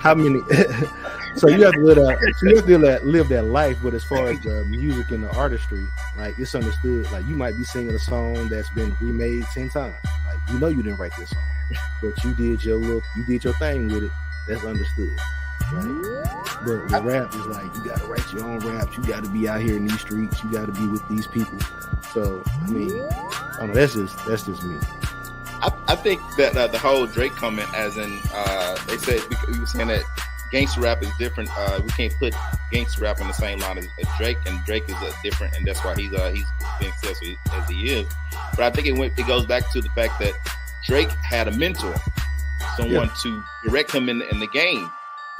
how many? So you have to live that. So you have to live that life. But as far as the music and the artistry, like it's understood. Like you might be singing a song that's been remade 10 times. Like you know you didn't write this song, but you did your thing with it. That's understood. Right? But the rap is like you got to write your own raps. You got to be out here in these streets. You got to be with these people. So I mean, I don't know, that's just me. I think that the whole Drake comment, as in they said, we were saying that gangster rap is different. We can't put gangster rap in the same line as Drake, and Drake is different, and that's why he's been successful as he is. But I think it goes back to the fact that Drake had a mentor, someone to direct him in the game,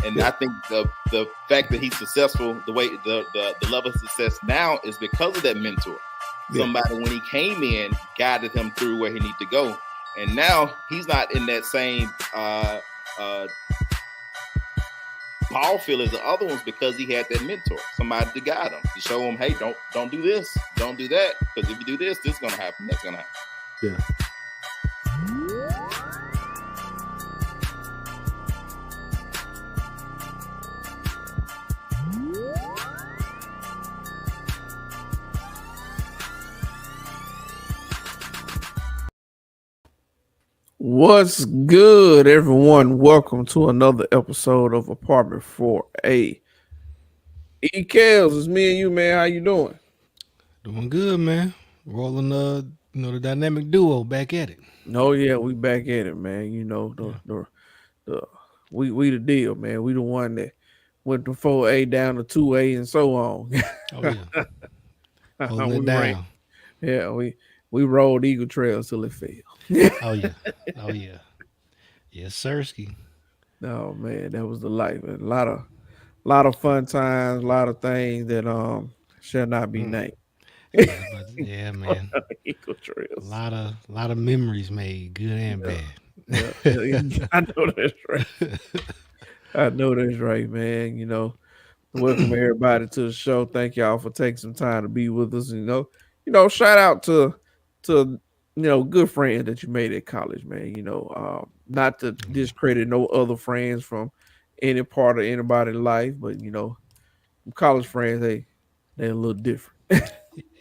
and I think the fact that he's successful, the way the level of success now is because of that mentor. Somebody when he came in guided him through where he needed to go. And now he's not in that same ball field as the other ones because he had that mentor, somebody to guide him, to show him, hey, don't do this, don't do that, because if you do this, this is gonna happen, that's gonna happen. Yeah. What's good, everyone? Welcome to another episode of Apartment 4A. E-Kels, it's me and you, man. How you doing? Doing good, man. Rolling the dynamic duo back at it. Oh yeah, we back at it, man. You know we the deal, man. We the one that went from 4A down to 2A and so on. Oh yeah, holding it ran. down. Yeah, we rolled Eagle Trails till it failed. Oh yeah. Yes, Sirski. Oh man, that was the life. A lot of fun times, a lot of things that shall not be named. Yeah, man. Eagle Trails. A lot of memories made, good and bad. Yeah. I know that's right. I know that's right, man. You know, welcome everybody to the show. Thank y'all for taking some time to be with us. You know, shout out to good friends that you made at college, man. You know, not to discredit no other friends from any part of anybody's life, but you know, college friends, they're a little different.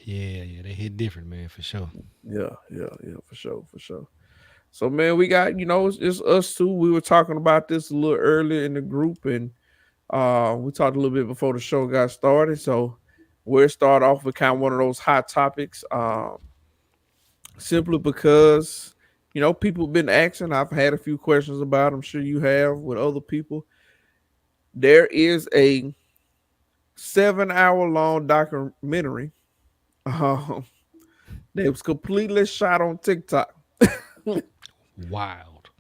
Yeah, they hit different, man, for sure. Yeah, for sure. So, man, we got, it's us too. We were talking about this a little earlier in the group, and we talked a little bit before the show got started. So, we'll start off with kind of one of those hot topics, simply because, people have been asking. I've had a few questions about it. I'm sure you have with other people. There is a 7-hour long documentary that was completely shot on TikTok. Wild.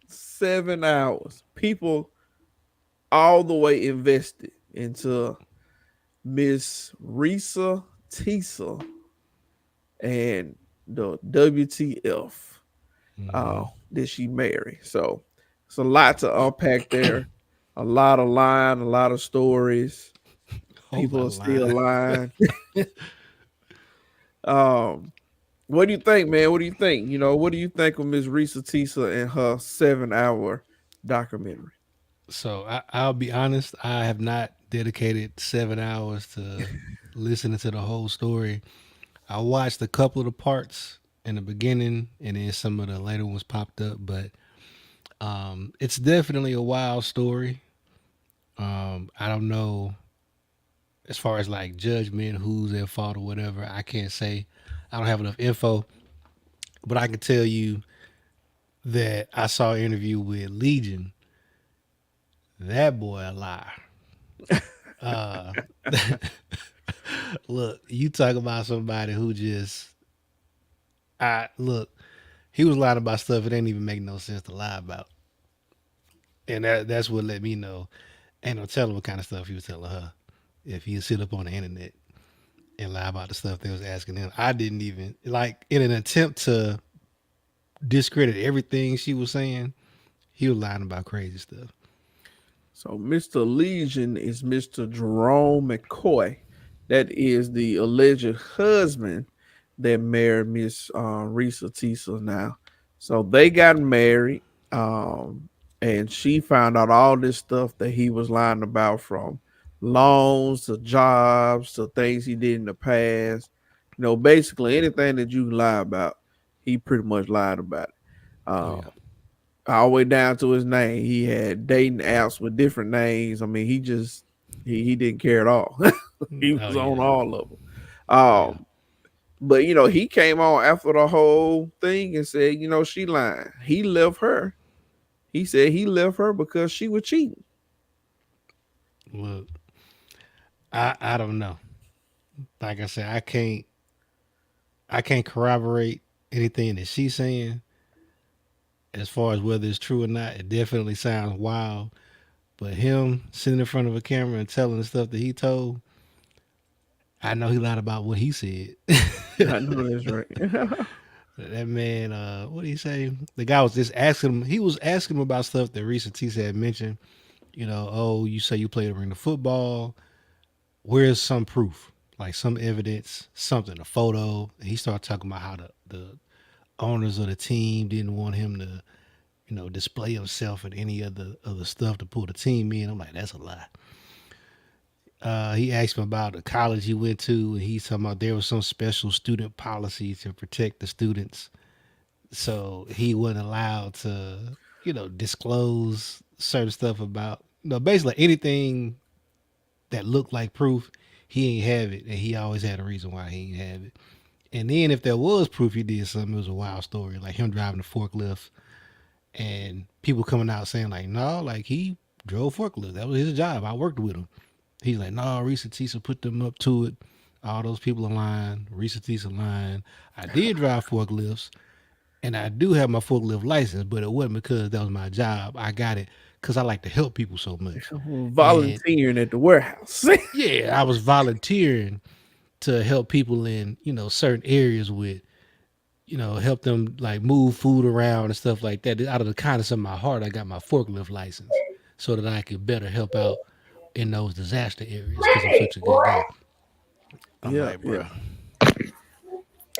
7 hours. People all the way invested into Miss Reesa Teesa and the WTF that she married. So it's a lot to unpack there. A lot of lying, a lot of stories. People are still lying. What do you think, man? What do you think? What do you think of Miss Reesa Teesa and her 7-hour documentary? So I'll be honest, I have not dedicated 7 hours to listening to the whole story. I watched a couple of the parts in the beginning, and then some of the later ones popped up. But it's definitely a wild story. I don't know as far as like judgment, who's at fault or whatever. I can't say. I don't have enough info, but I can tell you that I saw an interview with Legion. That boy a liar. Look, you talk about somebody who just he was lying about stuff it ain't even make no sense to lie about. And that's what let me know. Ain't no telling what kind of stuff he was telling her if he sit up on the internet and lie about the stuff they was asking him. I didn't even like in an attempt to discredit everything she was saying, he was lying about crazy stuff. So Mr. Legion is Mr. Jerome McCoy. That is the alleged husband that married Miss Reesa Teesa now. So they got married. and she found out all this stuff that he was lying about, from loans to jobs to things he did in the past. You know, basically anything that you can lie about, he pretty much lied about it. Oh Uh, yeah. all the way down to his name. He had dating apps with different names. I mean, he didn't care at all. He Oh was on yeah. all of them. Oh yeah. But you know, he came on after the whole thing and said, you know, she lying. He left her. He said he left her because she was cheating. Look, I don't know. Like I said, I can't corroborate anything that she's saying as far as whether it's true or not. It definitely sounds wild. But him sitting in front of a camera and telling the stuff that he told, I know he lied about what he said. I know that's right. That man, what did he say? The guy was just asking him. He was asking him about stuff that Reese Teese had mentioned. You know, oh, you say you played arena football. Where's some proof, like some evidence, something, a photo? And he started talking about how the owners of the team didn't want him to, display himself and any other stuff to pull the team in. I'm like, that's a lie. He asked me about the college he went to, and he's talking about there was some special student policy to protect the students, so he wasn't allowed to, disclose certain stuff about, basically anything that looked like proof. He ain't have it, and he always had a reason why he ain't have it. And then if there was proof he did something, it was a wild story, like him driving the forklift, and people coming out saying like, no, like he drove forklift. That was his job. I worked with him. He's like, no, Reese Tisa put them up to it. All those people in line, Reese Tisa line. I did drive forklifts, and I do have my forklift license, but it wasn't because that was my job. I got it because I like to help people so much. And Volunteering at the warehouse. yeah, I was volunteering to help people in, certain areas with, help them like move food around and stuff like that. Out of the kindness of my heart, I got my forklift license so that I could better help out in those disaster areas because I'm such a good guy. I'm Yeah, like, yeah. bro,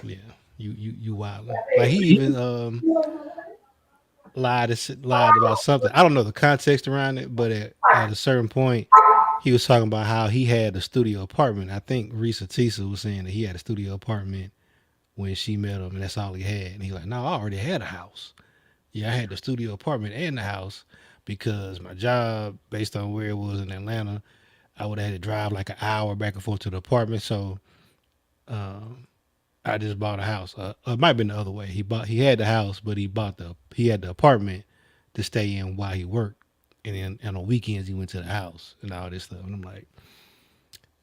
yeah, you wild. Like he even lied about something. I don't know the context around it, but at a certain point, he was talking about how he had a studio apartment. I think Risa Tisa was saying that he had a studio apartment when she met him, and that's all he had. And he's like, no, I already had a house. Yeah, I had the studio apartment and the house because my job, based on where it was in Atlanta, I would have had to drive like an hour back and forth to the apartment. So um, I just bought a house. It might have been the other way. He had the house, but he had the apartment to stay in while he worked. And then and on weekends he went to the house and all this stuff. And I'm like,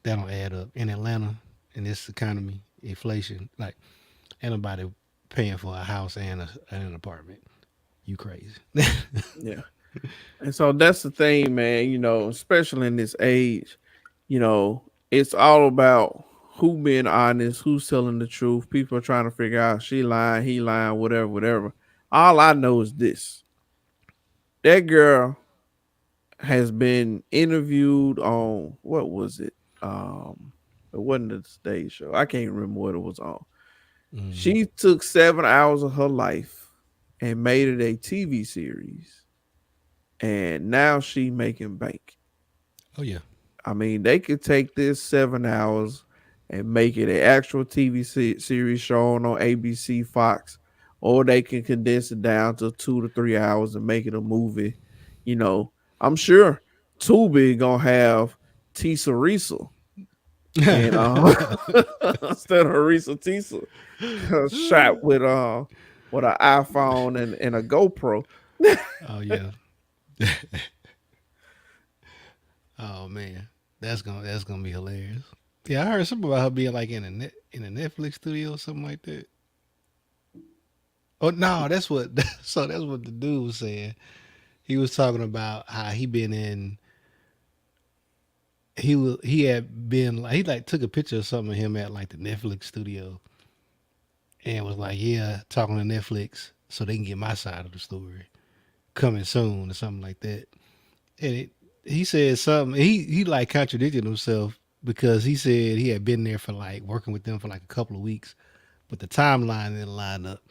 that don't add up. In Atlanta, in this economy, inflation, like ain't nobody paying for a house and an apartment. You crazy. Yeah. And so that's the thing, man, you know, especially in this age, you know, it's all about who being honest, who's telling the truth. People are trying to figure out she lying, he lying, whatever, whatever. All I know is this. That girl has been interviewed on what was it? It wasn't a stage show. I can't remember what it was on. Hmm. She took 7 hours of her life and made it a TV series, and now she making bank. Oh yeah. I mean, they could take this 7 hours and make it an actual TV series shown on ABC, Fox, or they can condense it down to 2 to 3 hours and make it a movie. You know, I'm sure Tubi gonna have Tisa Risa and instead of Risa Tisa shot with an iPhone and a GoPro. Oh yeah. Oh man, that's gonna be hilarious. Yeah, I heard something about her being like in a Netflix studio or something like that. Oh no, that's what. So that's what the dude was saying. He was talking about how he had been like he like took a picture of something of him at like the Netflix studio and was like, yeah, talking to Netflix so they can get my side of the story coming soon or something like that. And he said something. He like contradicted himself because he said he had been there for like working with them for like a couple of weeks, but the timeline didn't line up.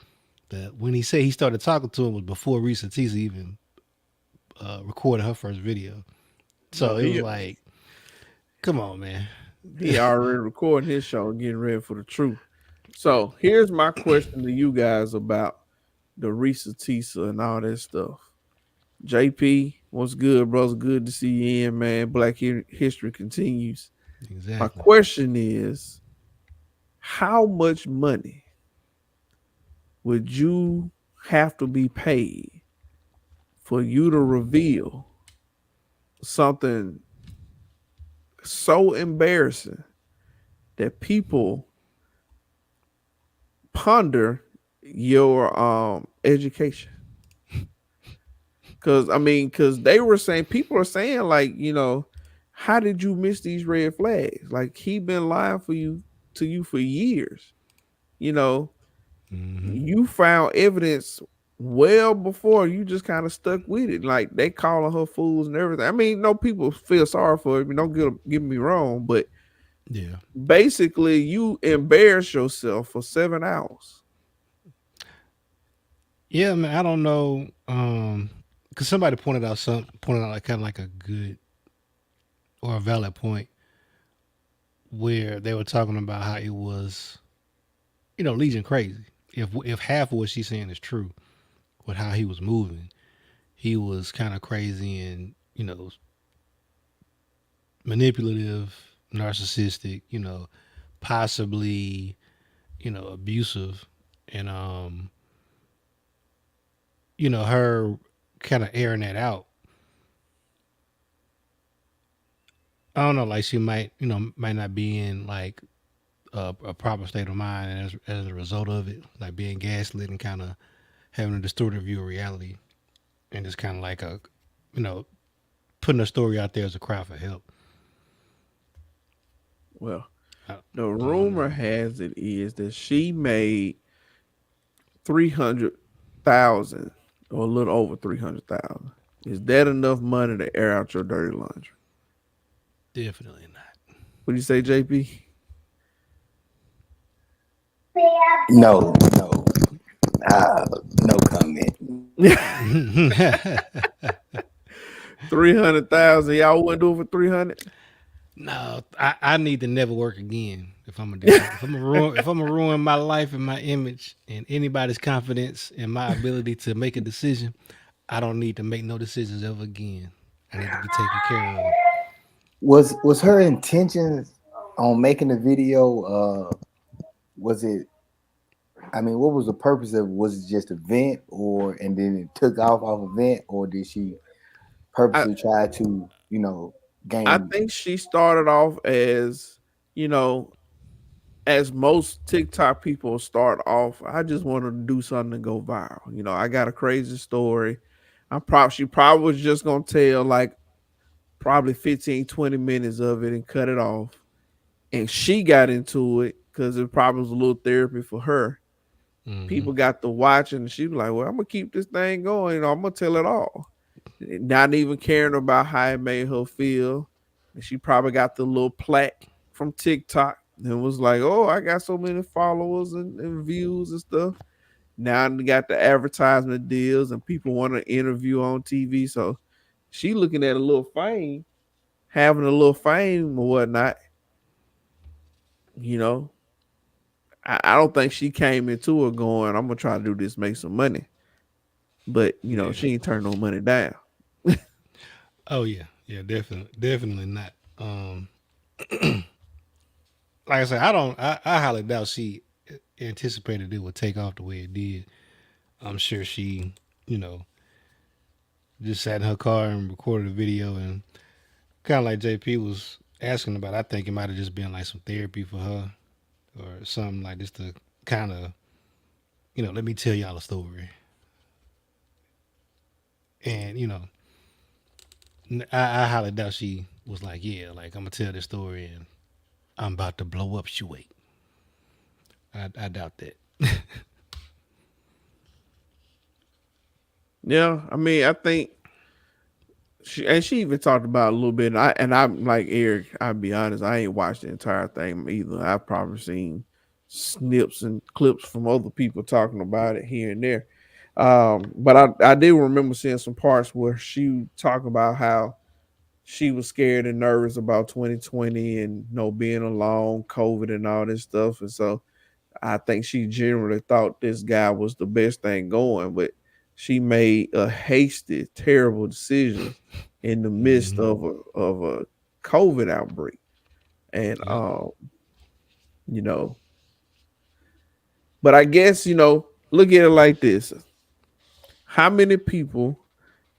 That when he said he started talking to him was before Reese Tease even recording her first video. So it was like, come on, man. He already recording his show and getting ready for the truth. So here's my question to you guys about the Risa Tisa and all that stuff. JP, what's good, bros? Good to see you in, man. Black history continues. Exactly. My question is, how much money would you have to be paid for you to reveal something so embarrassing that people ponder your education? Because they were saying, people are saying, like, how did you miss these red flags? Like, he been lying to you for years. You found evidence well before, you just kind of stuck with it. Like, they calling her fools and everything. I mean, no, people feel sorry for it. Don't get me wrong, but yeah, basically, you embarrass yourself for 7 hours. Yeah, man. I don't know. Because somebody pointed out like kind of like a good or a valid point where they were talking about how it was, Legion crazy. If half of what she's saying is true, with how he was moving, he was kind of crazy and manipulative, narcissistic, possibly, abusive, and her kind of airing that out. I don't know, like she might not be in like a proper state of mind as a result of it, like being gaslit and kind of having a distorted view of reality, and just kind of like putting a story out there as a cry for help. Well, the rumor has it is that she made 300,000 or a little over 300,000. Is that enough money to air out your dirty laundry? Definitely not. What do you say, JP? No comment. 300,000. Y'all wouldn't do it for 300? No, I need to never work again if I'm gonna do that. If I'm gonna ruin my life and my image and anybody's confidence in my ability to make a decision, I don't need to make no decisions ever again. I need to be taken care of. Was her intentions on making the video? Was it? I mean, what was the purpose of? Was it just a vent, and then it took off a vent, or did she purposely try to, gain? I think she started off as, as most TikTok people start off. I just wanted to do something to go viral. I got a crazy story. She probably was just gonna tell like probably 15, 20 minutes of it and cut it off. And she got into it because it probably was a little therapy for her. Mm-hmm. People got to watch and she was like, well, I'm gonna keep this thing going. I'm gonna tell it all. Not even caring about how it made her feel. And she probably got the little plaque from TikTok and was like, oh, I got so many followers and views and stuff. Now they got the advertisement deals and people want to interview on TV. So she looking at a little fame, having a little fame or whatnot. I don't think she came into it going, I'm gonna try to do this, make some money. But she ain't turn no money down. Oh yeah, definitely not. Like I said, I highly doubt she anticipated it would take off the way it did. I'm sure she, just sat in her car and recorded a video, and kind of like JP was asking about, I think it might have just been like some therapy for her or something, like just to kind of, let me tell y'all a story. And, I highly doubt she was like, yeah, like I'm going to tell this story and I'm about to blow up. She wait. I doubt that. Yeah, I mean, I think she even talked about a little bit. And I'm like Eric. I'll be honest, I ain't watched the entire thing either. I've probably seen snips and clips from other people talking about it here and there. But I did remember seeing some parts where she talked about how she was scared and nervous about 2020 and being alone, COVID and all this stuff. And so I think she generally thought this guy was the best thing going, but she made a hasty, terrible decision in the midst of a COVID outbreak. And but I guess, look at it like this. How many people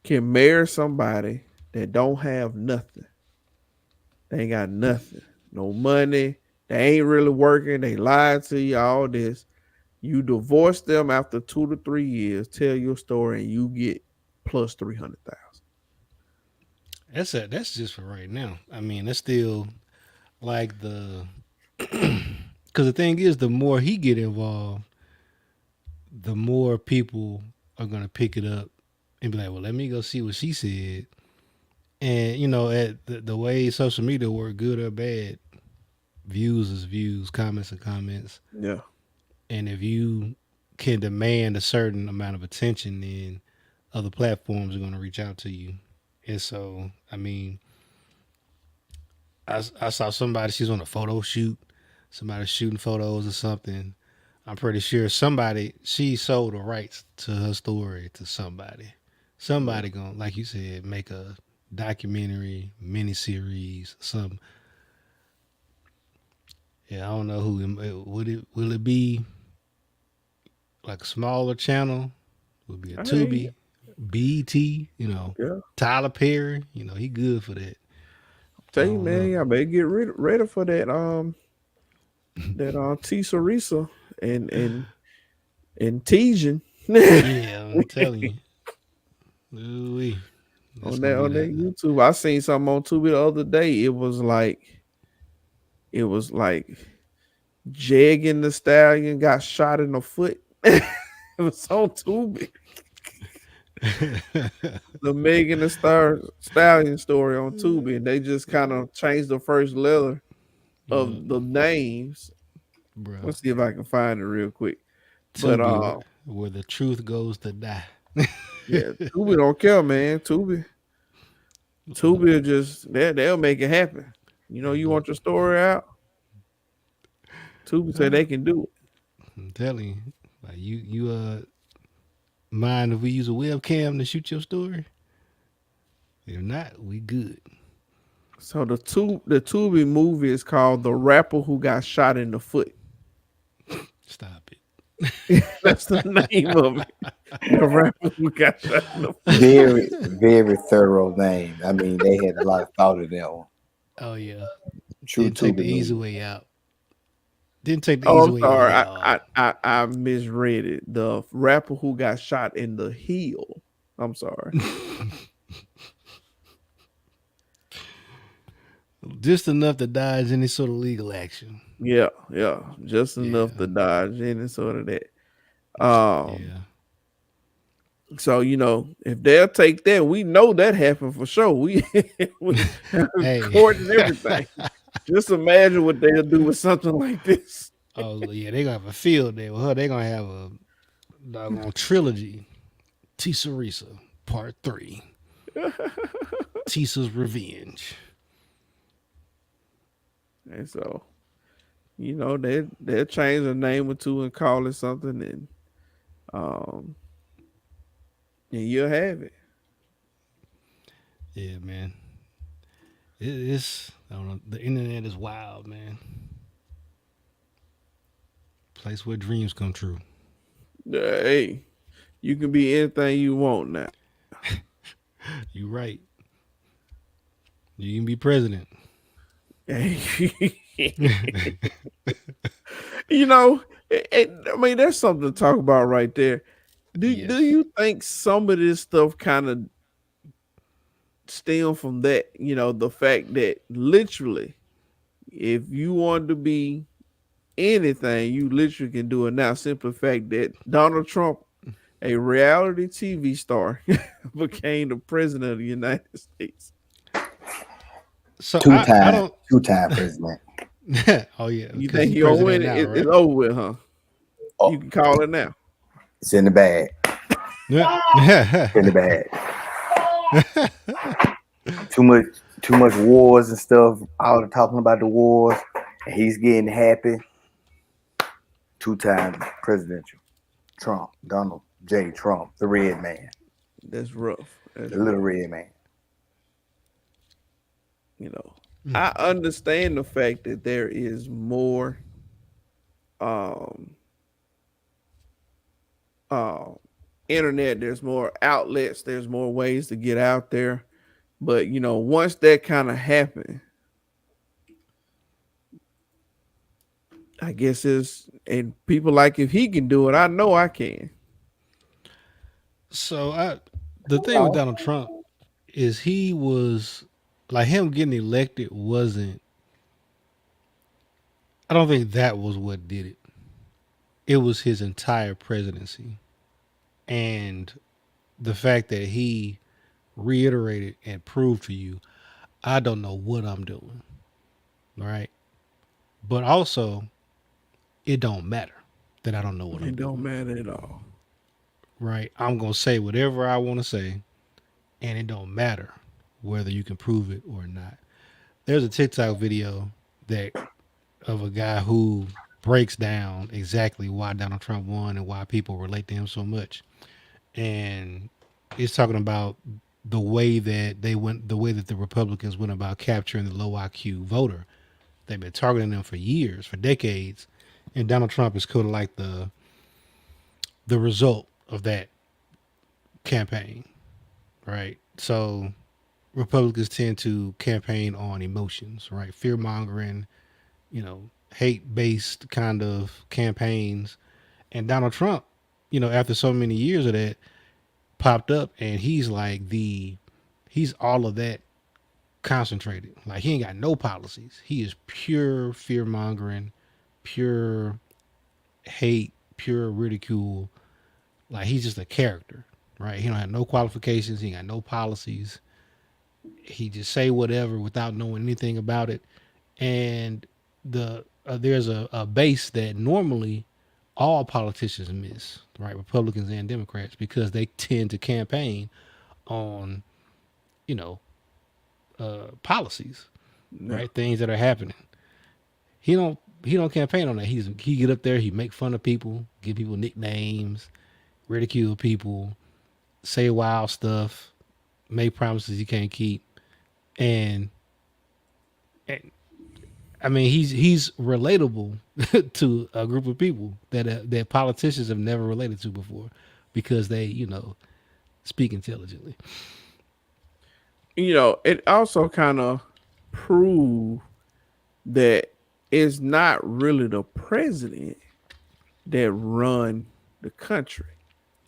can marry somebody that don't have nothing? They ain't got nothing. No money. They ain't really working. They lied to you, all this. You divorce them after 2 to 3 years, tell your story, and you get plus 300,000. That's just for right now. I mean, that's still like because the thing is, the more he get involved, the more people are gonna pick it up and be like, "Well, let me go see what she said." And at the way social media work, good or bad, views is views, comments are comments. Yeah. And if you can demand a certain amount of attention, then other platforms are going to reach out to you. And so, I mean, I saw somebody, she's on a photo shoot, somebody shooting photos or something. I'm pretty sure she sold the rights to her story to somebody. Somebody gonna, like you said, make a documentary, miniseries, something. Yeah, I don't know who will it be like a smaller channel? Will it be a Tubi, BT, Tyler Perry, he good for that. Tell you, man, I better get ready for that Tisa Risa and Tejan. Yeah, I'm telling you. Ooh-wee. On that YouTube, I seen something on Tubi the other day. It was like Jegging the Stallion got shot in the foot. It was on Tubi. The Megan Thee Stallion story on Tubi, and they just kind of changed the first letter of the names. Bro. Let's see if I can find it real quick. Tubi, but where the truth goes to die. Yeah, Tubi don't care, man. Tubi will just they'll make it happen. You want your story out? Tubi say they can do it. I'm telling you, like you mind if we use a webcam to shoot your story? If not, we good. So the Tubi movie is called The Rapper Who Got Shot in the Foot. Stop it. That's the name of it. The Rapper Who Got Shot in the Foot. Very, very thorough name. I mean, they had a lot of thought in that one. Oh yeah. True. Didn't take the easy way out. Didn't take the easy way out. I misread it. The Rapper Who Got Shot in the Heel. I'm sorry. Just enough to dodge any sort of legal action. Yeah. Just enough to dodge any sort of that. So if they'll take that, we know that happened for sure. We court and everything. Just imagine what they'll do with something like this. Oh yeah, they're gonna have a field day with her. They're gonna have a doggone trilogy. Tisa Risa, Part 3. Tisa's Revenge. And so, they'll change a name or two and call it something, and you'll have it. Yeah, man. It's I don't know. The internet is wild, man. Place where dreams come true. Hey, you can be anything you want now. You right. You can be president. I mean, there's something to talk about right there. Do you think some of this stuff kind of stem from that? The fact that literally, if you want to be anything, you literally can do it now. Simple fact that Donald Trump, a reality TV star, became the president of the United States. So two-time president. Oh yeah. You think he'll win it? It's over with, huh? Oh. You can call it now. It's in the bag. Yeah. Really bad. Too much wars and stuff. All the talking about the wars, and he's getting happy. 2-time presidential. Trump, Donald J. Trump, the red man. That's rough. That's The little rough. red man. I understand the fact that there is more um uh internet, there's more outlets, there's more ways to get out there. But once that kind of happened, I guess and people like, if he can do it, I know I can. So the thing with Donald Trump is he was like him getting elected wasn't. I don't think that was what did it. It was his entire presidency and the fact that he reiterated and proved to you, I don't know what I'm doing, right? But also, it don't matter that I don't know what I'm It don't doing, matter at all. right? I'm gonna say whatever I want to say, and it don't matter whether you can prove it or not. There's a TikTok video that of a guy who breaks down exactly why Donald Trump won and why people relate to him so much. And it's talking about the way that the Republicans went about capturing the low IQ voter. They've been targeting them for years, for decades, and Donald Trump is kind of like the result of that campaign, right? So Republicans tend to campaign on emotions, right? Fear mongering, hate based kind of campaigns. And Donald Trump, after so many years of that, popped up and he's all of that concentrated. Like he ain't got no policies. He is pure fear mongering, pure hate, pure ridicule. Like he's just a character, right? He don't have no qualifications. He ain't got no policies. He just say whatever without knowing anything about it. And there's a base that normally all politicians miss, right? Republicans and Democrats, because they tend to campaign on, you know, policies, No. right? Things that are happening. He don't campaign on that. He get up there, he make fun of people, give people nicknames, ridicule people, say wild stuff, make promises he can't keep, and, and I mean he's relatable to a group of people that politicians have never related to before because they speak intelligently. It also kind of proved that it's not really the president that run the country.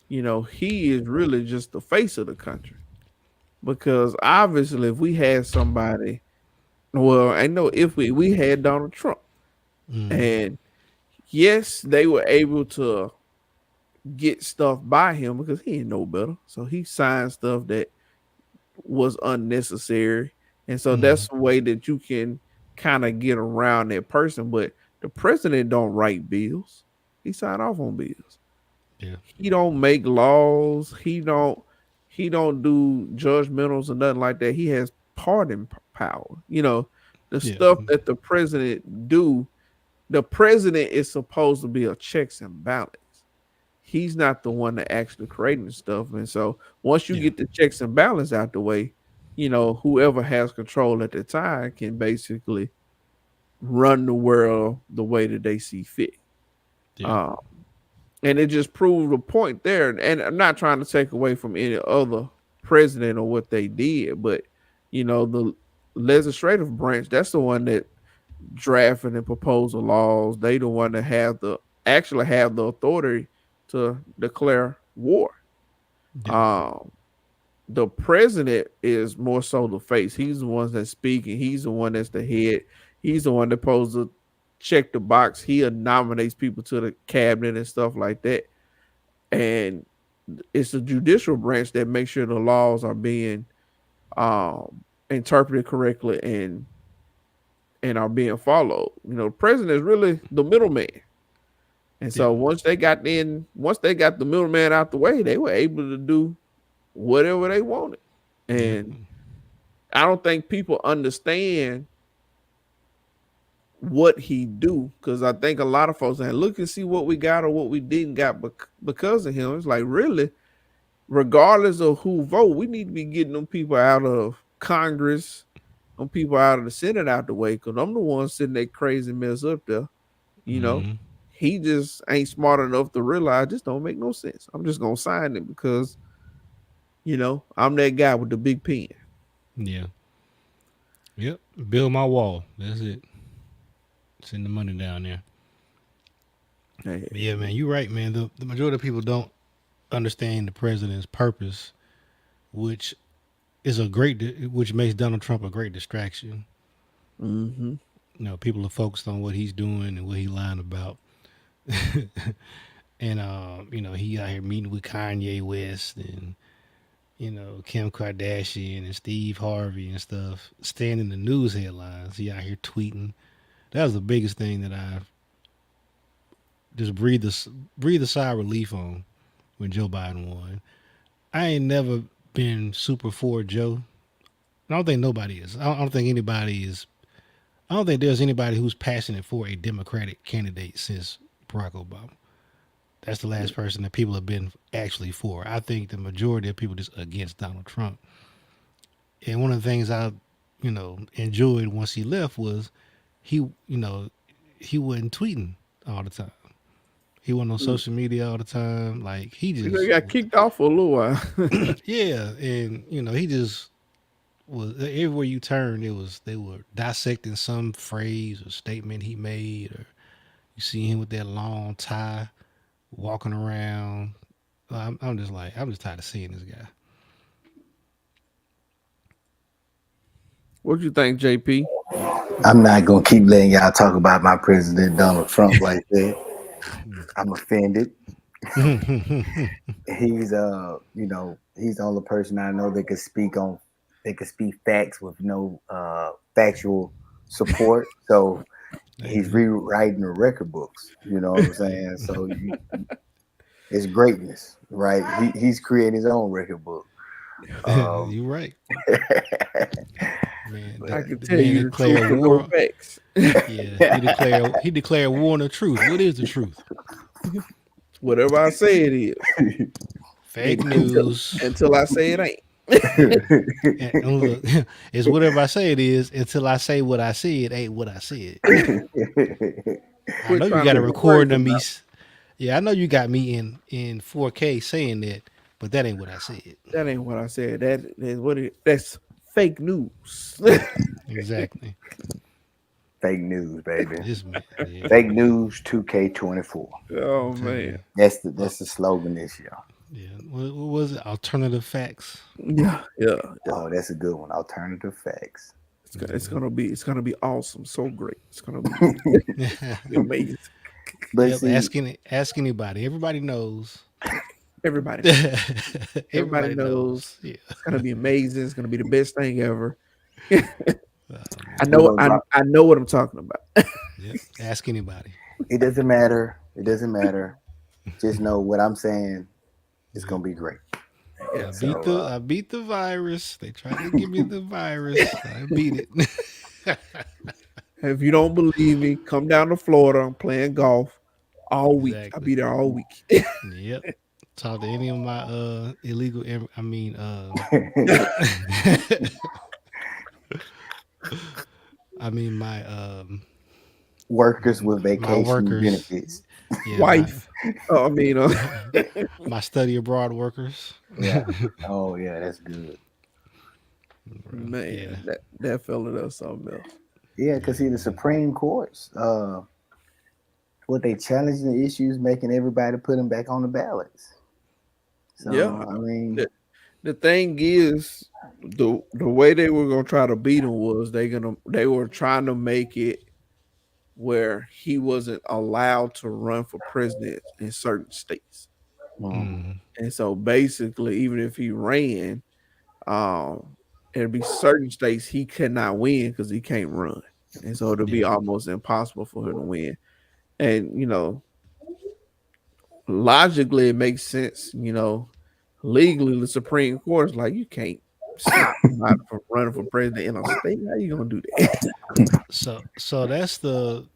He is really just the face of the country. Because obviously, if we had somebody, well, I know if we had Donald Trump, Mm, and yes, they were able to get stuff by him because he didn't know better. So he signed stuff that was unnecessary. And so mm, that's the way that you can kind of get around that person. But the president don't write bills. He signed off on bills. yeah, He don't make laws. He don't do judgmentals or nothing like that. He has pardon power. The yeah, stuff that the president do, the president is supposed to be a checks and balance. He's not the one that actually creating the stuff. And so once you yeah, get the checks and balance out the way, whoever has control at the time can basically run the world the way that they see fit. yeah, Um, and it just proved a point there. And I'm not trying to take away from any other president or what they did, but the legislative branch, that's the one that drafting and proposal laws. They the one that have the authority to declare war. yeah, Um, the president is more so the face. He's the one that's speaking. He's the one that's the head. He's the one that's supposed to check the box. He nominates people to the cabinet and stuff like that. And it's the judicial branch that makes sure the laws are being interpreted correctly and are being followed. The president is really the middleman. And so once they got the middleman out the way, they were able to do whatever they wanted. And I don't think people understand what he do, because I think a lot of folks say, look and see what we got or what we didn't got because of him. It's like, really, regardless of who vote, we need to be getting them people out of Congress, them people out of the Senate out the way, because I'm the one sitting that crazy mess up there. You know, he just ain't smart enough to realize this don't make no sense. I'm just gonna sign it because, you know, I'm that guy with the big pen. Yeah. Yep. Build my wall. That's it. Send the money down there. Hey. But yeah, man, you're right, man. The majority of people don't understand the president's purpose, which makes Donald Trump a great distraction. Mm-hmm. You know, people are focused on what he's doing and what he's lying about. And you know, he out here meeting with Kanye West and, you know, Kim Kardashian and Steve Harvey and stuff, staying in the news headlines. He out here tweeting. That was the biggest thing that I just breathed a sigh of relief on when Joe Biden won. I ain't never been super for Joe. I don't think nobody is. I don't think there's anybody who's passionate for a Democratic candidate since Barack Obama. That's the last person that people have been actually for. I think the majority of people just against Donald Trump. And one of the things I, you know, enjoyed once he left was he wasn't tweeting all the time. He wasn't on social media all the time. Like, he just got kicked off for a little while. yeah, and you know, he just was everywhere you turn. They were dissecting some phrase or statement he made, or you see him with that long tie walking around. I'm just tired of seeing this guy. What you think, JP? I'm not gonna keep letting y'all talk about my president Donald Trump like that. I'm offended. He's you know, he's the only person I know that could speak facts with no factual support. So he's rewriting the record books. You know what I'm saying? So it's greatness, right? He's creating his own record book. You're right. Man, I can tell you declare war. Yeah, he declared war on the truth. What is the truth? Whatever I say it is. Fake news. Until I say it ain't. And look, it's whatever I say it is until I say what I said ain't what I said. I know you got a recording of me. Yeah, I know you got me in 4K saying that, but that ain't what I said. That ain't what I said. That's fake news. Exactly. Fake news, baby. Yeah. Fake news 2K24. Oh man. That's the slogan this year. Yeah. What was it? Alternative facts. Yeah. Oh, that's a good one. Alternative facts. It's gonna be awesome. So great. It's gonna be amazing. But see, ask anybody. Everybody knows. Everybody knows. Yeah. It's gonna be amazing. It's gonna be the best thing ever. I know what I'm talking about. Yeah. Ask anybody. It doesn't matter. Just know what I'm saying is gonna be great. Yeah, I beat the virus. They tried to give me the virus. I beat it. If you don't believe me, come down to Florida. I'm playing golf all week. Exactly. I'll be there all week. Yep. Talk to any of my illegal. My workers with vacation benefits. Yeah, wife. My study abroad workers. Yeah. Oh yeah, that's good. Man, yeah. that fella does something else. Yeah, because the Supreme Court's they challenging the issues, making everybody put them back on the ballots. So, yeah, I mean, the thing is, the way they were gonna try to beat him was they were trying to make it where he wasn't allowed to run for president in certain states. Mm. And so basically, even if he ran, there'd be certain states he cannot win because he can't run. And so it'll be almost impossible for him to win. And, you know, logically it makes sense. Legally the Supreme Court is like, you can't stop somebody from running for president in a state. How you gonna do that? So that's the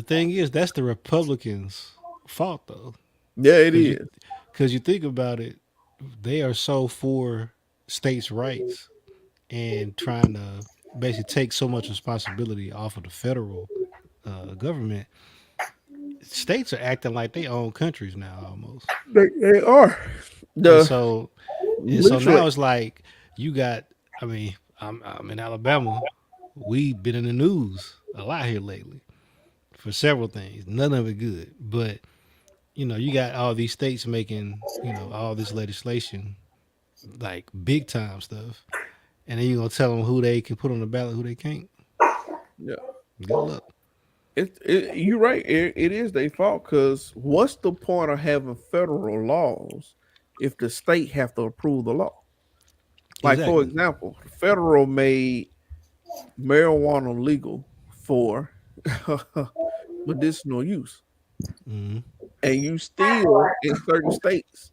thing is that's the Republicans' fault though, Yeah, it because is. you think about it, they are so for states' rights and trying to basically take so much responsibility off of the federal government. States are acting like they own countries now almost, They are and the so literally. now it's like you got. I mean, I'm in Alabama. We've been in the news a lot here lately for several things. None of it good, but you got all these states making all this legislation like big time stuff, and then you gonna tell them who they can put on the ballot, who they can't. Yeah, Good luck. you're right. It is their fault because what's the point of having federal laws if the state have to approve the law? Like for Exactly. example, federal made marijuana legal for medicinal use, Hmm. and you still in certain states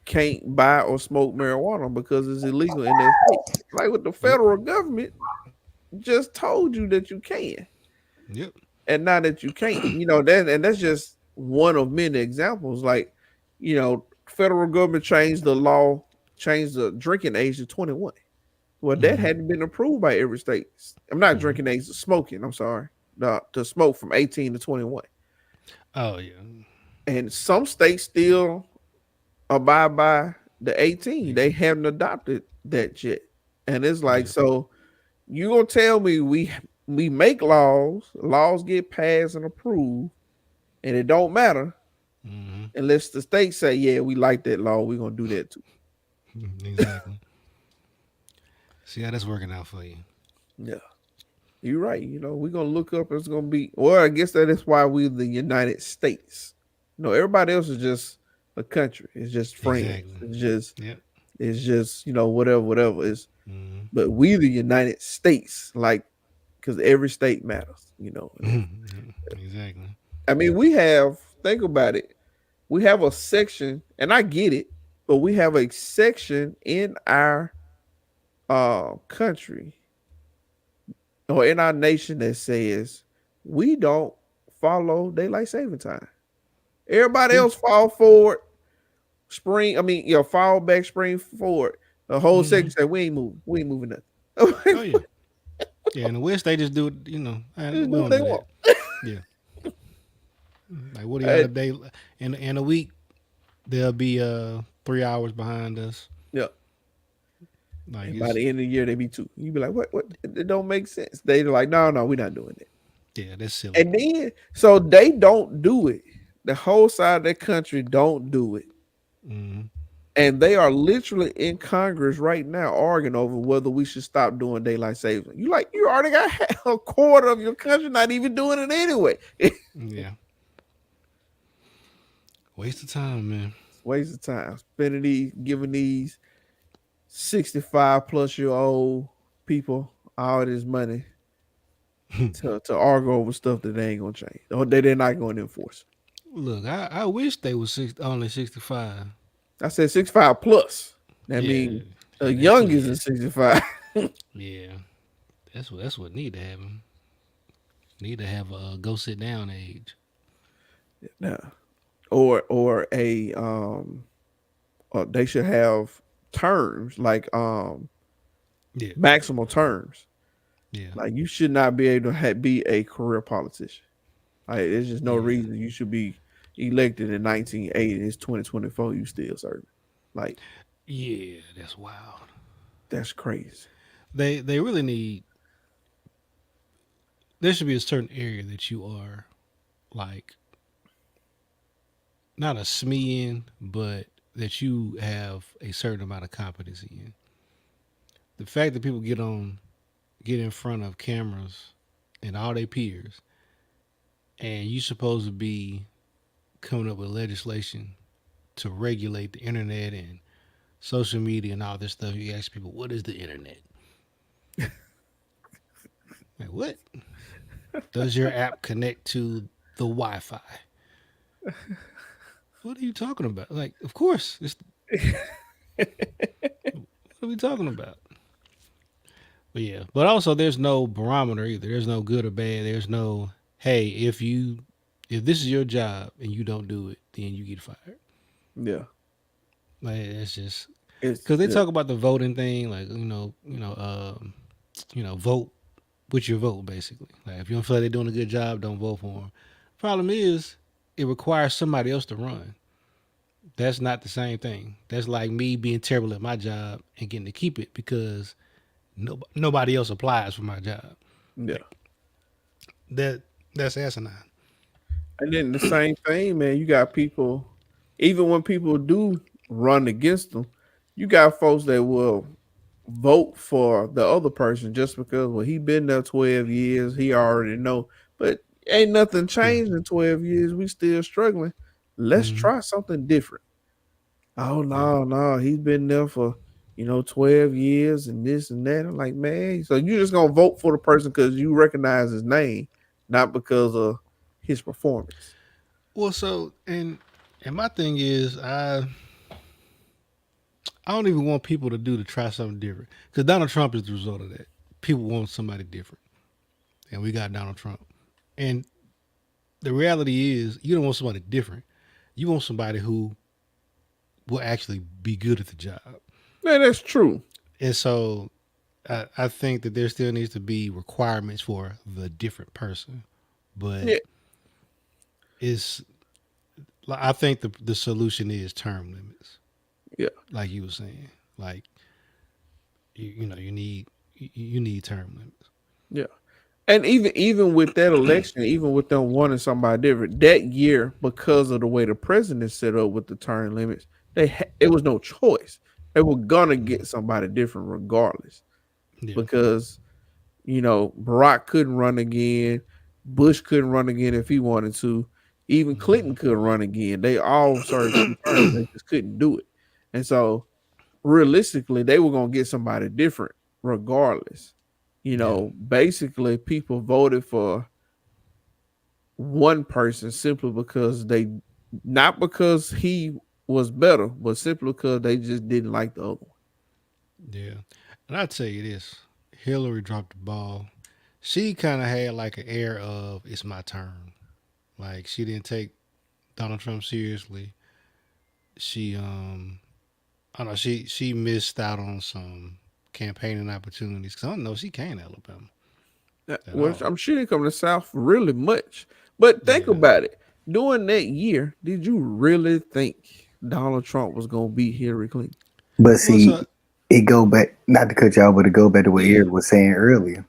can't buy or smoke marijuana because it's illegal in that state. Like with the Yep. federal government just told you that you can, Yep. and now that you can't, that and that's just one of many examples. Like, federal government changed the law, changed the drinking age to 21. Well, that Hmm. hadn't been approved by every state. I'm not Hmm. drinking age, smoking. I'm sorry, to smoke from 18 to 21, Oh yeah. and some states still abide by the 18. They 18. haven't adopted that yet. And it's like, Yeah. so you gonna tell me we make laws get passed and approved, and it don't matter Hmm. unless the state say, yeah, we like that law, we're gonna do that too. Exactly. See how that's working out for you. Yeah. You're right. We're gonna look up, it's gonna be, well, I guess that is why we're the United States. Everybody else is just a country. It's just friends. Exactly. Yep. It's just, whatever. It's Hmm. but we the United States, like, because every state matters, Exactly. I mean, think about it, we have a section, and I get it, but we have a section in our country or in our nation that says we don't follow daylight saving time. Everybody Yeah. else fall forward, fall back, spring forward. The whole section Hmm. say we ain't moving nothing. Oh yeah. Yeah. In the West, they just do it. Just We do what don't they do that. want. Yeah. Like what do y'all a Uh, day in a week? They'll be 3 hours behind us. yeah. Like And by it's the end of the year, they be two. You be like, what? What? It don't make sense. They like, no, we're not doing it. yeah, that's silly. And then, so they don't do it. The whole side of the country don't do it. Hmm. And they are literally in Congress right now arguing over whether we should stop doing daylight saving. You already got a quarter of your country not even doing it anyway. Yeah. Waste of time, man. Waste of time. Giving these 65 plus year old people all this money to argue over stuff that they ain't gonna change or that they're not going to enforce. Look, I wish they was only 65. I said 65 plus. That Yeah, means the yeah, that's youngest yeah, is 65. yeah. That's what need to happen. Need to have a go sit down age. Yeah. Or they should have terms like Yeah, maximal terms. yeah, Like you should not be able to be a career politician. Like there's just no yeah, reason you should be elected in 1980. It's 2024. You still serving. Like yeah. That's wild. that's crazy. They really need. There should be a certain area that you are like not a SME in, but that you have a certain amount of competency in. The fact that people get in front of cameras and all their peers, and you supposed to be coming up with legislation to regulate the internet and social media and all this stuff. You ask people, what is the internet? Like, what? Does your app connect to the Wi-Fi? what are you talking about? Like, of course, what are we talking about? But yeah, but also there's no barometer either. There's no good or bad. There's no, hey, if this is your job and you don't do it, then you get fired. Yeah, Like it's just it's because they yeah, talk about the voting thing, like vote with your vote basically. Like if you don't feel like they're doing a good job, don't vote for them. Problem is, it requires somebody else to run. That's not the same thing. That's like me being terrible at my job and getting to keep it because nobody else applies for my job. yeah. Like that that's asinine. And then the same thing, man. You got people, even when people do run against them, you got folks that will vote for the other person just because well he been there 12 years, he already know. But ain't nothing Yeah. changed in 12 years. We still struggling. Let's Hmm. try something different. Oh Yeah. no, he's been there for 12 years and this and that. I'm like, man, so you just gonna vote for the person because you recognize his name, not because of his performance. Well, so and my thing is, I don't even want people to try something different because Donald Trump is the result of that. People want somebody different, and we got Donald Trump. And the reality is, you don't want somebody different. You want somebody who will actually be good at the job. Yeah, that's true. And so, I think that there still needs to be requirements for the different person, but Yeah, it's like I think the solution is term limits, yeah, like you were saying. Like you need term limits. yeah. And even with that election, even with them wanting somebody different, that year, because of the way the president set up with the term limits, it was no choice. They were gonna Mhm. get somebody different regardless. Yeah. Because Barack couldn't run again, Bush couldn't run again if he wanted to, even Clinton Mhm. couldn't run again. They all served 2 terms, they just couldn't do it. And so realistically, they were gonna get somebody different regardless. Yeah. Basically, people voted for one person simply because they, not because he was better, but simply because they just didn't like the other one. Yeah. And I'd say this: Hillary dropped the ball. She kind of had like an air of it's my turn. Like she didn't take Donald Trump seriously. She I don't know, she missed out on some campaigning opportunities because I don't know she came to Alabama at Which all. I'm sure didn't come to the South really much. But think Yeah. about it. During that year, did you really think Donald Trump was gonna beat Hillary Clinton? But Well, see, so it go back not to cut y'all, but to go back to what yeah, Eric was saying earlier.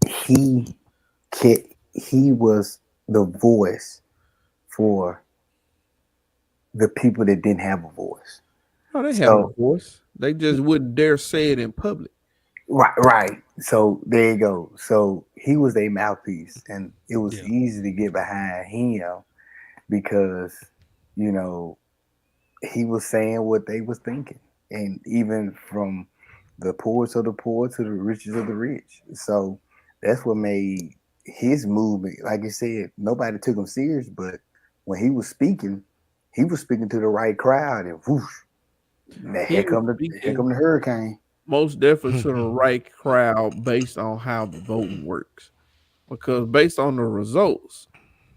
He he was the voice for the people that didn't have a voice. Oh, they had a So voice. They just wouldn't dare say it in public. right. So there you go. So he was a mouthpiece, and it was yeah, easy to get behind him because you know he was saying what they was thinking, and even from the poorest of the poor to the richest of the rich. So that's what made his movement. Like you said, nobody took him serious, but when he was speaking to the right crowd, and whoosh, now He was here speaking come the hurricane. most definitely to the right crowd based on how the voting works. Because based on the results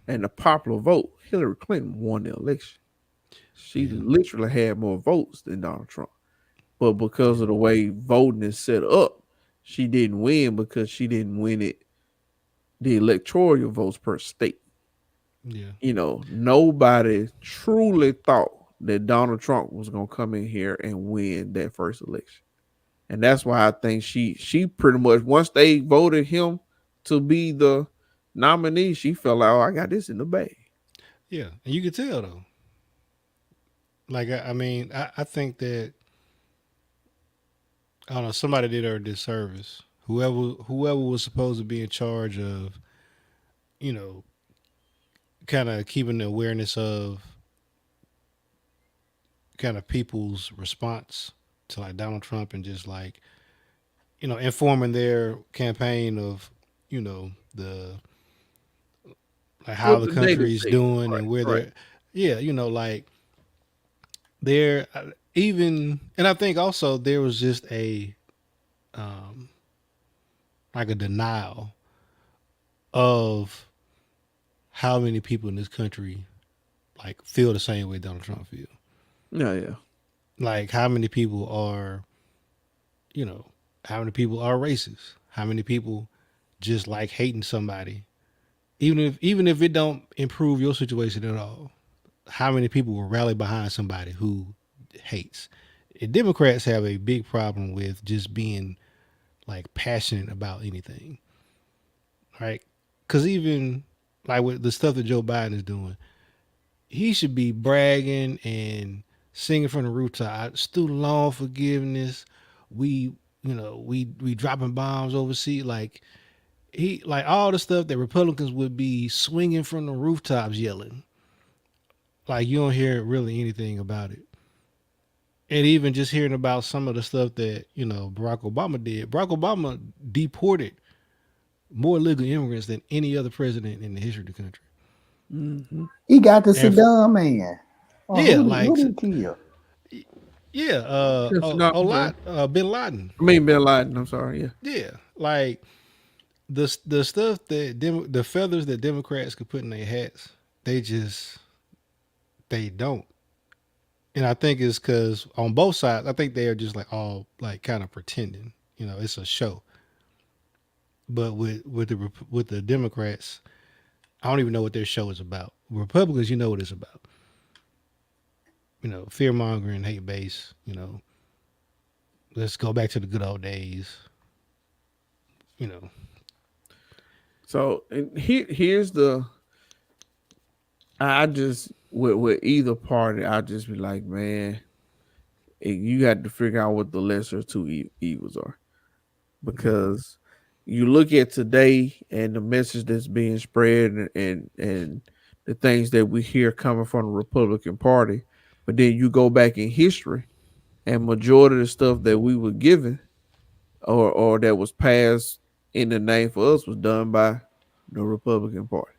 and the popular vote, Hillary Clinton won the election. She yeah, literally had more votes than Donald Trump. But because of the way voting is set up, she didn't win because she didn't win it the electoral votes per state. yeah, Nobody truly thought that Donald Trump was gonna come in here and win that first election. And that's why I think she pretty much, once they voted him to be the nominee, she felt like, oh, I got this in the bag. yeah. And you could tell though. Like I mean, I think that I don't know somebody did her a disservice. Whoever was supposed to be in charge of you know kind of keeping the awareness of kind of people's response to like Donald Trump and just like informing their campaign of the like how What the the native country is state. doing and where Right, right. they're Yeah, you know, like there even, and I think also there was just a um like a denial of how many people in this country like feel the same way Donald Trump feel. Yeah, yeah. Like how many people are, you know, how many people are racist? How many people just like hating somebody, even if it don't improve your situation at all? How many people will rally behind somebody who hates? And Democrats have a big problem with just being like passionate about anything, right? Because even like with the stuff that Joe Biden is doing, he should be bragging and singing from the rooftop. Student loan forgiveness. We, we dropping bombs overseas. Like he, like all the stuff that Republicans would be swinging from the rooftops, yelling. Like you don't hear really anything about it. And even just hearing about some of the stuff that Barack Obama did. Barack Obama deported more illegal immigrants than any other president in the history of the country. Mm-hmm. He got the And Saddam man. Oh, yeah, who like did he kill? yeah, Yes, no, Bin Laden. I mean Bin Laden. I'm sorry. Yeah. Yeah, like the stuff that the feathers that Democrats could put in their hats, they don't. And I think it's because on both sides, I think they are just like all like kind of pretending. It's a show. But with the Democrats, I don't even know what their show is about. Republicans, you know what it's about. Fear mongering, hate base. Let's go back to the good old days. You know, So and here's the. I just with either party, I just be like, man, you got to figure out what the lesser two evils are, because you look at today and the message that's being spread and the things that we hear coming from the Republican Party, but then you go back in history and majority of the stuff that we were given or that was passed in the name for us was done by the Republican Party.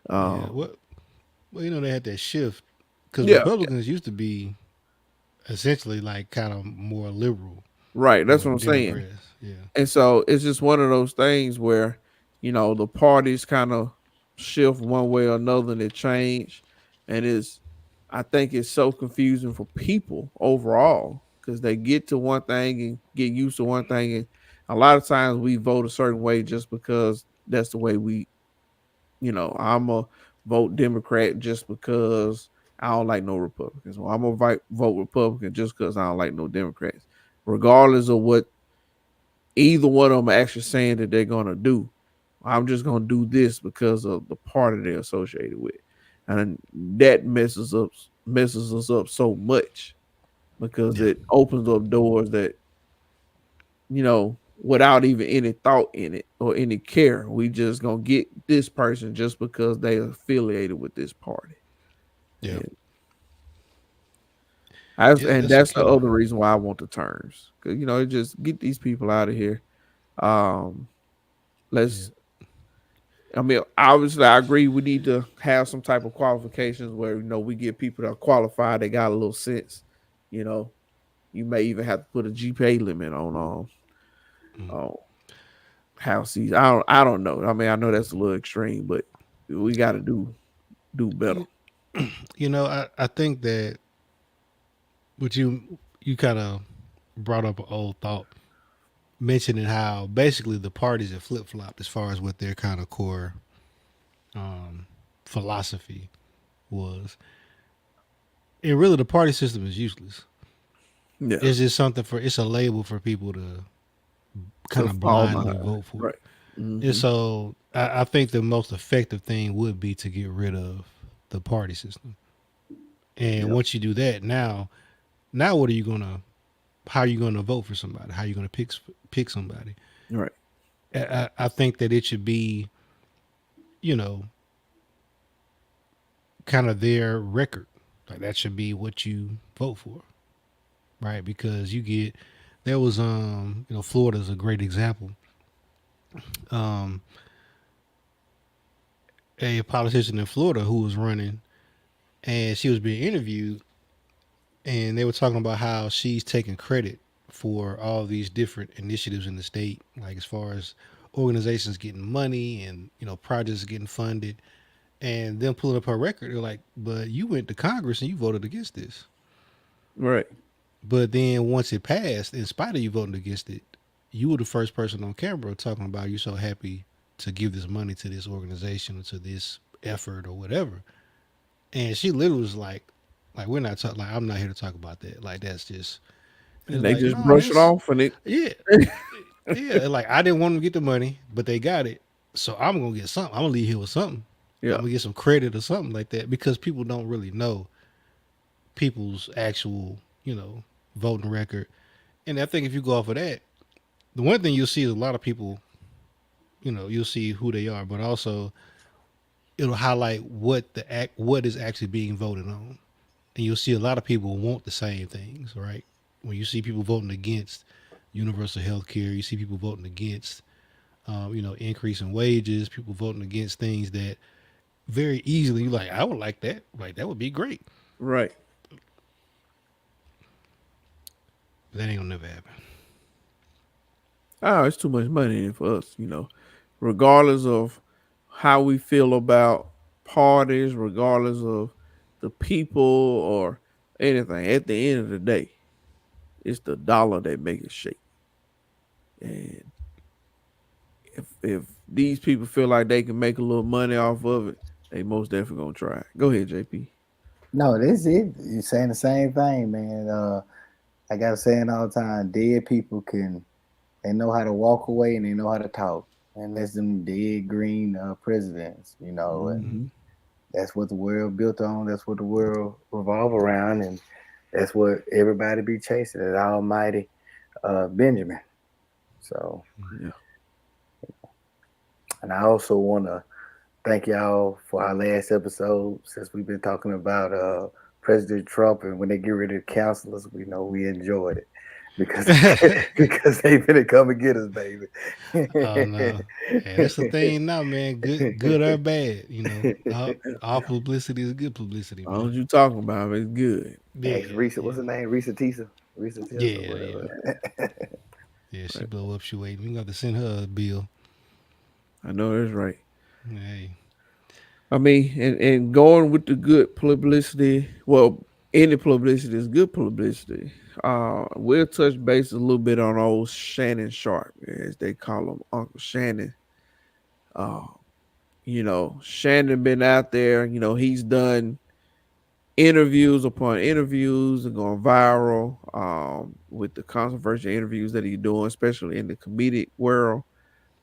yeah. Um, Well, they had that shift because yeah, Republicans used to be essentially like kind of more liberal right. That's what than I'm saying. Democrats. Yeah. And so it's just one of those things where, the parties kind of shift one way or another and it change. And I think it's so confusing for people overall because they get to one thing and get used to one thing. And a lot of times we vote a certain way just because that's the way I'm a vote Democrat just because I don't like no Republicans. Or I'm a vote Republican just because I don't like no Democrats. Regardless of what either one of them are actually saying that they're gonna do. I'm just gonna do this because of the party they're associated with, and that messes us up so much because Yeah. it opens up doors that without even any thought in it or any care, we just gonna get this person just because they are affiliated with this party. Yeah. And That's a that's the killer. other reason why I want the terms because just get these people out of here. Let's. Yeah. I mean, obviously, I agree. We need to have some type of qualifications where we get people that are qualified. They got a little sense. You may even have to put a GPA limit on house seats. I don't know. I mean, I know that's a little extreme, but we got to do better. I think that what you kind of brought up an old thought, mentioning how basically the parties have flip flopped as far as what their kind of core philosophy was. And really, the party system is useless. Yeah, It's just it's a label for people to kind of fall blindly behind. vote for. Right. And Mhm. so I think the most effective thing would be to get rid of the party system. And Yeah. once you do that, now what are you gonna? How are you gonna vote for somebody? How are you gonna pick somebody? Right. I think that it should be, you know, kind of their record. Like that should be what you vote for, right? Because there was Florida's a great example. Um, a politician in Florida who was running, and she was being interviewed, and they were talking about how she's taking credit for all these different initiatives in the state, like as far as organizations getting money and projects getting funded, and them pulling up her record. They're like, "But you went to Congress and you voted against this." Right. But then once it passed, in spite of you voting against it, you were the first person on camera talking about you so happy to give this money to this organization or to this effort or whatever. And she literally was like we're not talking. Like I'm not here to talk about that. Like that's just. And It's they like just no, brush it that's off, and it. yeah, yeah. Like I didn't want them to get the money, but they got it. So I'm gonna get something. I'm gonna leave here with something. I'm Yeah. gonna get some credit or something like that because people don't really know people's actual, voting record. And I think if you go off of that, the one thing you'll see is a lot of people, you'll see who they are, but also it'll highlight what is actually being voted on. And you'll see a lot of people want the same things, right? When you see people voting against universal health care, you see people voting against, increase in wages, people voting against things that very easily, like, I would like that. Like, that would be great. Right. But that ain't gonna never happen. Oh, it's too much money in it for us, regardless of how we feel about parties, regardless of the people or anything. At the end of the day, it's the dollar that make it shake. And if these people feel like they can make a little money off of it, they most definitely gonna try it. Go ahead, JP. No, this it. You're saying the same thing, man. I gotta say it all the time. Dead people they know how to walk away and they know how to talk. And that's them dead green presidents, and Mm-hmm. that's what the world built on. That's what the world revolve around, and that's what everybody be chasing. That almighty Benjamin. So, Yeah. and I also want to thank y'all for our last episode since we've been talking about President Trump, and when they get rid of the counselors, we know we enjoyed it because because they finna come and get us, baby. Oh no, hey, that's the thing now, man. Good or bad, all publicity is good publicity, All man. you talking about is good. Yeah, Ask Risa, yeah, what's her name? Risa Tisa, Risa Tisa, yeah, yeah, whatever. yeah. She Right. blow up. She waiting. We got to send her a bill. I know that's right. Hey, I mean, and going with the good publicity, well, any publicity is good publicity. We'll touch base a little bit on old Shannon Sharp, as they call him, Uncle Shannon. Uh, Shannon been out there. He's done interviews upon interviews and going viral with the controversial interviews that he's doing, especially in the comedic world.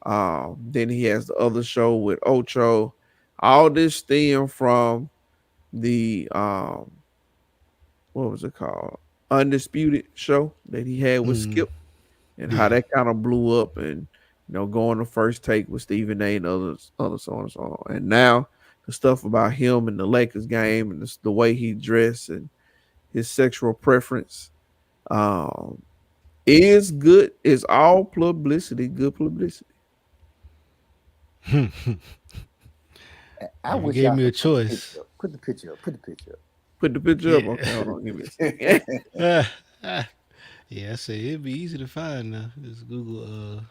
Then he has the other show with Ocho. All this stem from the what was it called? Undisputed show that he had with mm, Skip, and how yeah. that kind of blew up, and going the first take with Stephen A. and others so on and so on. And now the stuff about him and the Lakers game and the way he dressed and his sexual preference um, is good. It's all publicity, good publicity. I If you wish gave y'all me a could put the choice, picture up. Put the picture up. Put the picture Put the picture up. Okay, hold yeah, on, give me a second. up. yeah. I say it'd be easy to find now. Just Google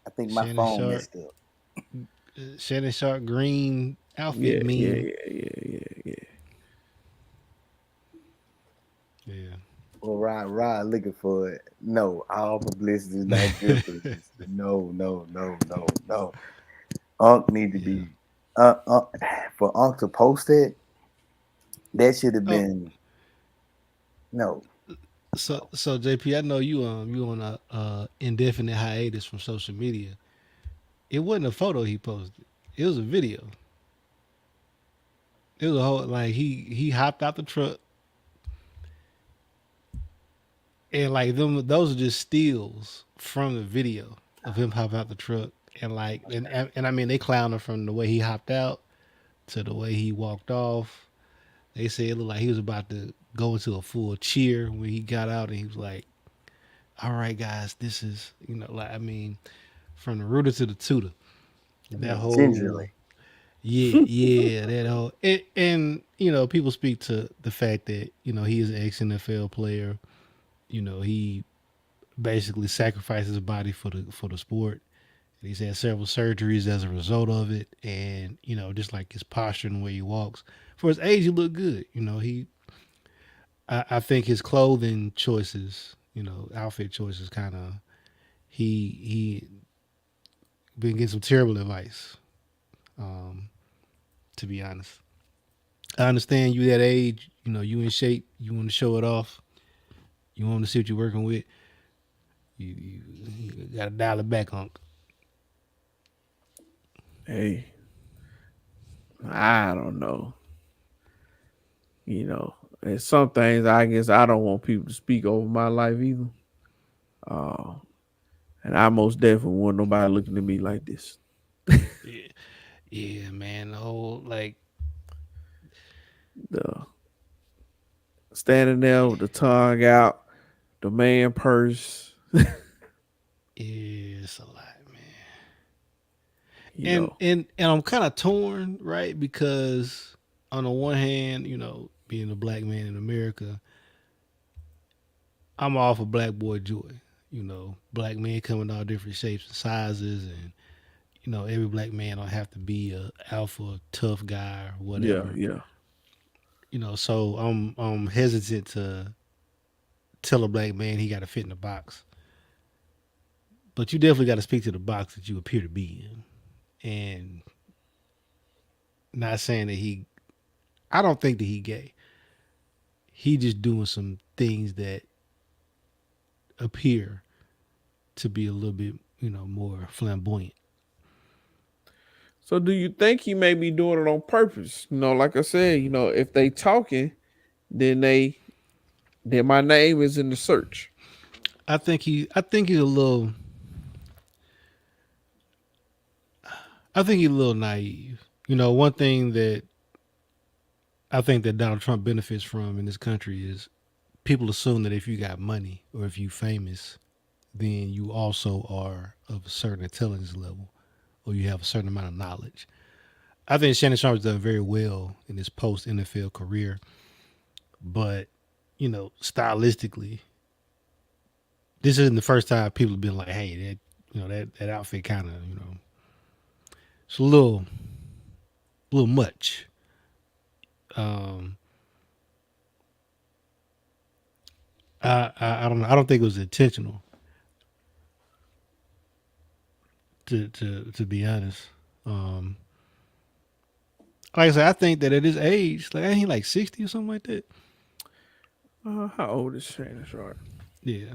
I think my Shannon phone Sharp, messed up. Shannon Sharp green outfit Yeah, yeah, meme. yeah, yeah, yeah, Yeah. Well, Rod looking for it. No, all publicity is not good publicity. No, no, no, no, no. Unc need to Yeah. be uh, for Unc to post it. That should have Oh, been no. so JP, I know you on a indefinite hiatus from social media. It wasn't a photo he posted. It was a video. It was a whole like he hopped out the truck and like them those are just steals from the video of him hopping out the truck and like and I mean they clowned him from the way he hopped out to the way he walked off. They said it looked like he was about to go into a full cheer when he got out and he was like, "All right, guys, this is like I mean, from the rooter to the tutor, that whole Gingerly. yeah, yeah, that whole and people speak to the fact that he is an ex NFL player. He basically sacrificed his body for the sport. And he's had several surgeries as a result of it, and just like his posture and the way he walks, for his age, he looked good. I think his clothing choices, outfit choices, kind of he been getting some terrible advice. Um, to be honest, I understand you that age. You in shape. You want to show it off. You want to see what you're working with. You got to dial it back, Unc. Hey, I don't know. And some things I guess I don't want people to speak over my life either. Uh, and I most definitely want nobody looking at me like this. Yeah, yeah, man. The whole like, The standing there with the tongue out, the man purse. it's a lot, man. You And know, and I'm kind of torn, right? Because on the one hand, being a black man in America, I'm all for black boy joy. Black men come in all different shapes and sizes, and every black man don't have to be a alpha tough guy or yeah, whatever. yeah. So I'm hesitant to tell a black man he got to fit in the box, but you definitely got to speak to the box that you appear to be in, and not saying that I don't think that he gay. He just doing some things that appear to be a little bit, more flamboyant. So do you think he may be doing it on purpose? Like I said, if they talking, then then my name is in the search. I think he's a little I think he's a little naive. One thing that I think that Donald Trump benefits from in this country is people assume that if you got money or if you famous, then you also are of a certain intelligence level or you have a certain amount of knowledge. I think Shannon Sharp has done very well in his post NFL career, but stylistically, this isn't the first time people have been like, "Hey, that outfit kind of it's a little much." Um, I don't know. I don't think it was intentional. To be honest, um, like I said, I think that at his age, like ain't he like 60 or something like that? How old is Shannon Sharp? Yeah.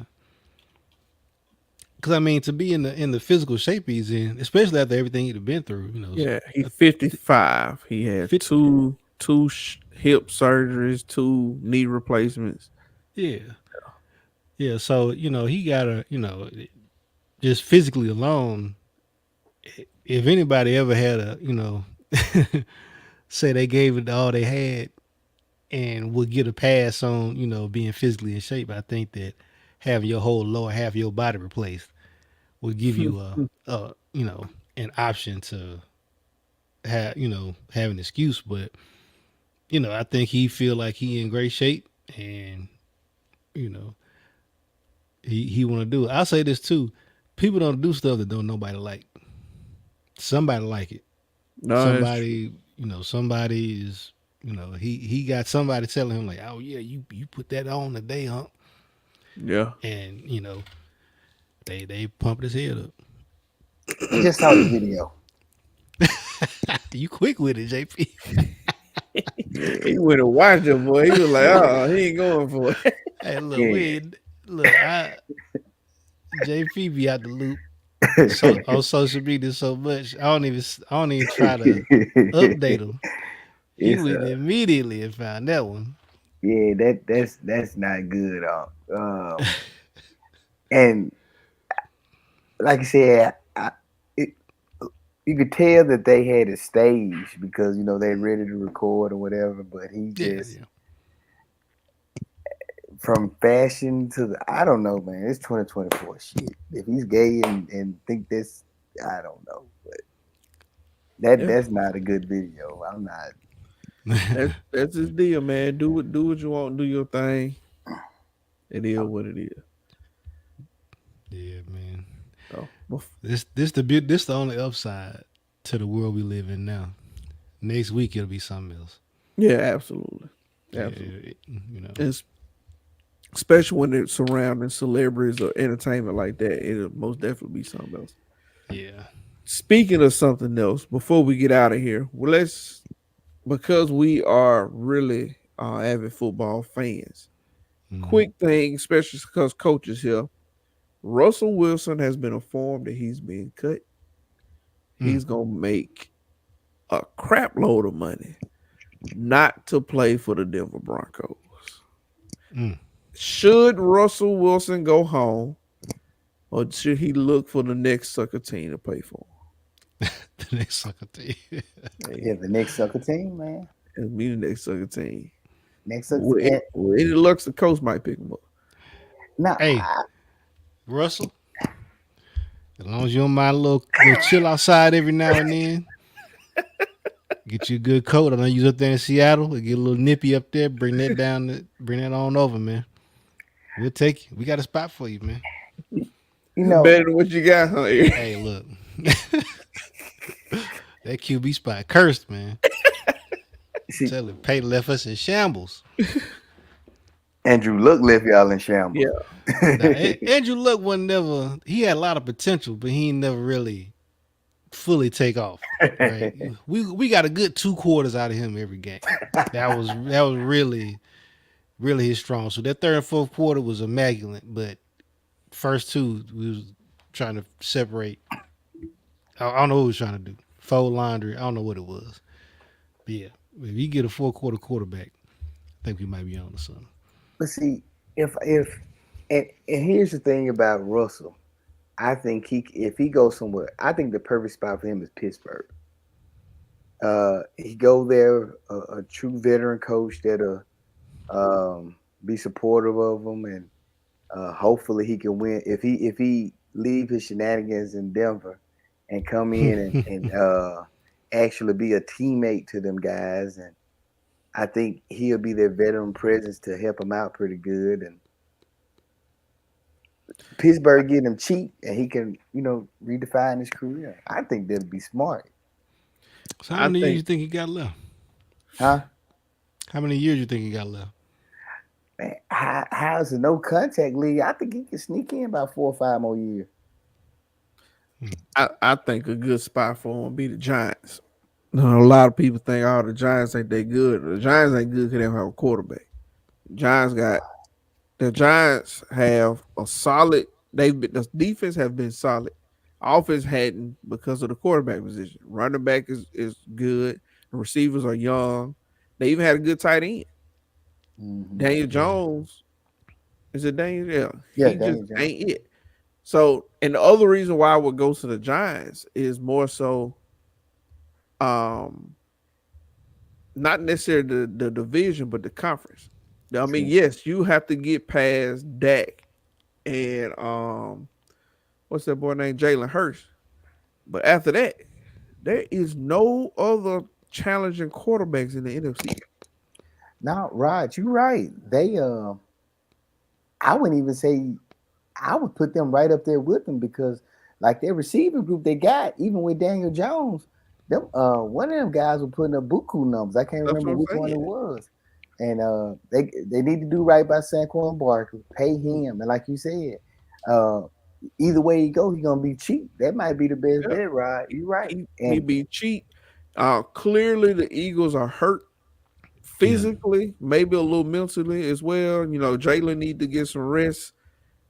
Because I mean, to be in the physical shape he's in, especially after everything he'd have been through, Yeah, he's 55. He had 50, two hip surgeries, two knee replacements. yeah, yeah. So he gotta, just physically alone. If anybody ever had a, say they gave it all they had and would get a pass on, being physically in shape, I think that having your whole lower half of your body replaced would give you an option to have an excuse. But I think he feel like he in great shape, and you know he want to do it. I'll say this too: people don't do stuff that don't nobody like. Somebody like it. No, that's true. Somebody, somebody is, he got somebody telling him like, oh yeah, you put that on today, huh? Yeah. And they pumped his head up. I just saw the video. You quick with it, JP. He went and watched him, boy. He was like, oh, he ain't going for it. Hey, look, Yeah. JP be out the loop on social media so much. I don't even try to update him. He It's went immediately and found that one. yeah, that's not good. And like I said, it, you could tell that they had a stage because they're ready to record or whatever. But he just Yeah. from fashion to I don't know, man. It's 2024 shit. If he's gay and think this, I don't know. But Yeah. that's not a good video. I'm not. That's his deal, man. Do what you want, do your thing. It is what it is. Yeah, man. So, This the only upside to the world we live in now. Next week it'll be something else. yeah, absolutely, Yeah, absolutely. you know. It's, especially when it's surrounding celebrities or entertainment like that, it'll most definitely be something else. Yeah. Speaking of something else, before we get out of here, well, let's, because we are really avid football fans. Mhm. Quick thing, especially because coach is here. Russell Wilson has been informed that he's being cut. Mm. He's gonna make a crap load of money not to play for the Denver Broncos. Mm. Should Russell Wilson go home, or should he look for the next sucker team to play for The next sucker team. him? Yeah, the next sucker team, man. It'll be the next sucker team. Next sucker With team. any luck, the coach might pick him up. Now, Hey, Russell. As long as you don't mind a little chill outside every now and then. Get you a good coat. I know you was up there in Seattle. It get a little nippy up there. Bring that down. Bring that on over, man. We'll take you. We got a spot for you, man. you know, Better than what you got, huh? Eric? Hey, look. That QB spot cursed, man. see, Tell it, Peyton left us in shambles. Andrew Luck left y'all in shambles. Yeah. Now, Andrew Luck wasn't never. He had a lot of potential, but he ain't never really fully take off. Right? We got a good 2 quarters out of him every game. That was really his strong. So that third and fourth quarter was immaculate, but first two we was trying to separate. I don't know what we was trying to do. Fold laundry. I don't know what it was. But yeah, if you get a 4-quarter quarterback, I think we might be on to something. But see, if and here's the thing about Russell, I think if he goes somewhere, I think the perfect spot for him is Pittsburgh. He go there, a true veteran coach that'll be supportive of him, and hopefully he can win. If he leave his shenanigans in Denver and come in and actually be a teammate to them guys, and I think he'll be their veteran presence to help him out pretty good. And Pittsburgh get him cheap, and he can, redefine his career. I think that'd be smart. So how many years you think he got left? Huh? How many years you think he got left? Man, how's the no contact league? I think he can sneak in about 4 or 5 more years. I think a good spot for him would be the Giants. A lot of people think, oh, the Giants ain't that good. The Giants ain't good because they don't have a quarterback. The Giants have a solid. The defense have been solid. Offense hadn't because of the quarterback position. Running back is good. The receivers are young. They even had a good tight end. Mm-hmm. Daniel Jones. Is it Daniel? Yeah. Yeah, He Daniel just Jones. ain't it. So, and the other reason why I would go to the Giants is more so not necessarily the division, but the conference. I mean, yes, you have to get past Dak and what's that boy named Jalen Hurts. But after that, there is no other challenging quarterbacks in the NFC. No, Rod, you're right. They I wouldn't even say I would put them right up there with them because like their receiver group they got, even with Daniel Jones, them one of them guys were putting up buku numbers. I can't remember which one it was. And they need to do right by Saquon Barkley, pay him. And like you said, either way he go, he's gonna be cheap. That might be the best bet, Rod. You're right. He'd be cheap. Clearly the Eagles are hurt physically, maybe a little mentally as well. Jalen need to get some rest.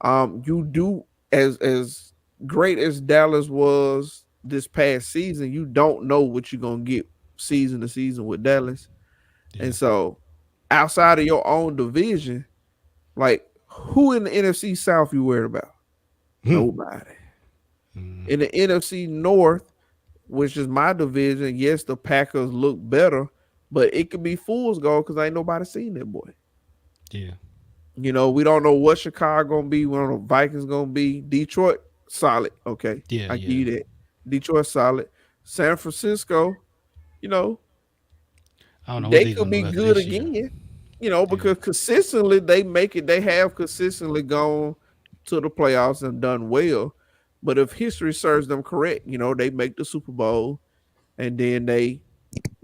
You do as great as Dallas was this past season, you don't know what you're gonna get season to season with Dallas. Yeah. And so outside of your own division, like who in the NFC South you worried about? Nobody. In the NFC North, which is my division, yes, the Packers look better, but it could be fool's gold because ain't nobody seen that boy. Yeah. We don't know what Chicago gonna be. We don't know Vikings gonna be. Detroit solid. Okay. Yeah. I give you that. Detroit solid. San Francisco, I don't know what they they could gonna be do after good this year. again. Because consistently they make it. They have consistently gone to the playoffs and done well. But if history serves them correct, they make the Super Bowl and then they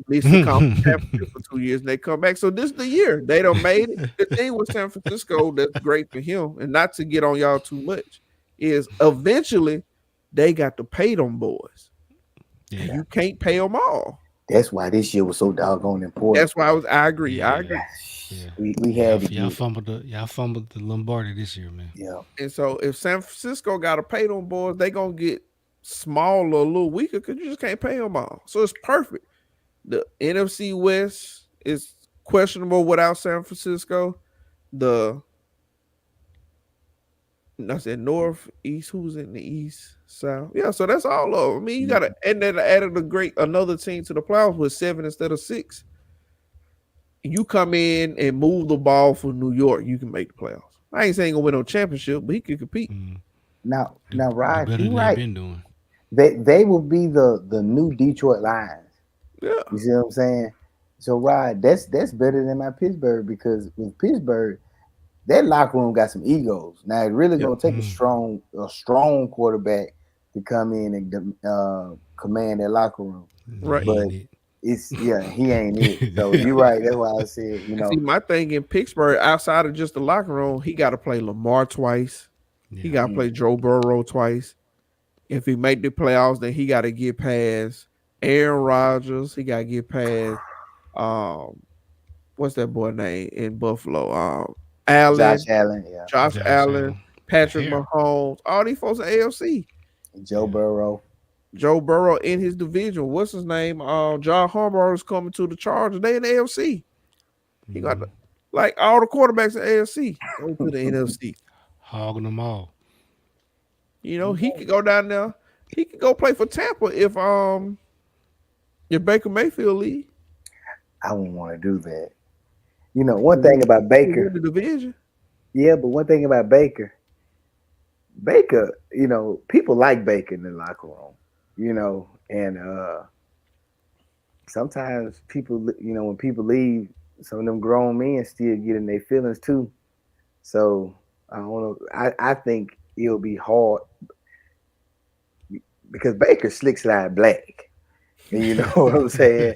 miss the conference championship for 2 years and they come back. So this is the year they done made it. The thing with San Francisco that's great for him, and not to get on y'all too much, is eventually they got to pay them boys. And Yeah. you can't pay them all. That's why this year was so doggone important. That's why I agree. Yeah. I agree. Yeah. We had to Y'all get- fumbled the Lombardi this year, man. yeah. And so if San Francisco got to pay them boys, they gonna get smaller, a little weaker because you just can't pay them all. So it's perfect. The NFC West is questionable without San Francisco. I said North, East. Who's in the East, South? Yeah, so that's all of them. I mean, you gotta, and then added another team to the playoffs with 7 instead of 6. You come in and move the ball for New York, you can make the playoffs. I ain't saying he's gonna win no championship, but he can compete. Now, Do Rod, better you than right. they've been doing. They will be the new Detroit Lions. Yeah, You see what I'm saying? So, Rod, that's better than my Pittsburgh, because with Pittsburgh, that locker room got some egos. Now it's really gonna take a strong quarterback to come in and command that locker room. Right. But he ain't it. So you're right. That's why I said, See, my thing in Pittsburgh, outside of just the locker room, he got to play Lamar twice. He got to play Joe Burrow twice. If he make the playoffs, then he got to get past Aaron Rodgers. He got to get past what's that boy name in Buffalo? Allen, Josh Allen, Patrick Mahomes, all these folks in AFC. Joe Burrow in his division. What's his name? John Harbaugh is coming to the Chargers. They in the AFC. He got like all the quarterbacks in AFC go to the NFC. Hogging them all. He could go down there. He could go play for Tampa if Baker Mayfield leave. I wouldn't want to do that. One thing about Baker, the division. Yeah, but one thing about Baker, people like Baker in the locker room, and sometimes people, when people leave, some of them grown men still get in their feelings too. So I don't know. I think it'll be hard because Baker's slick slide black. And you know what I'm saying?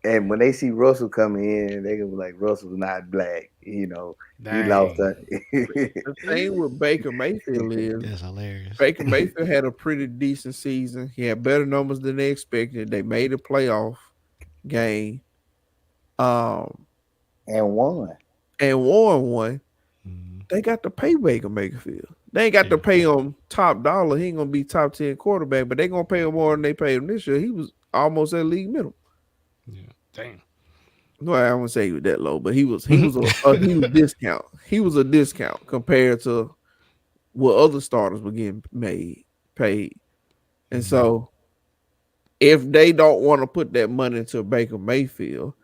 And when they see Russell coming in, they gonna be like, Russell's not black. He lost that. The thing with Baker Mayfield is that's hilarious. Baker Mayfield had a pretty decent season. He had better numbers than they expected. They made a playoff game. And won. One. They got to pay Baker Mayfield. They ain't got to pay him top dollar. He ain't gonna be top 10 quarterback, but they gonna pay him more than they paid him this year. He was almost at league minimum. Yeah, damn. No, I wouldn't say he was that low, but he was he was a discount. He was a discount compared to what other starters were getting paid. And so if they don't want to put that money into Baker Mayfield,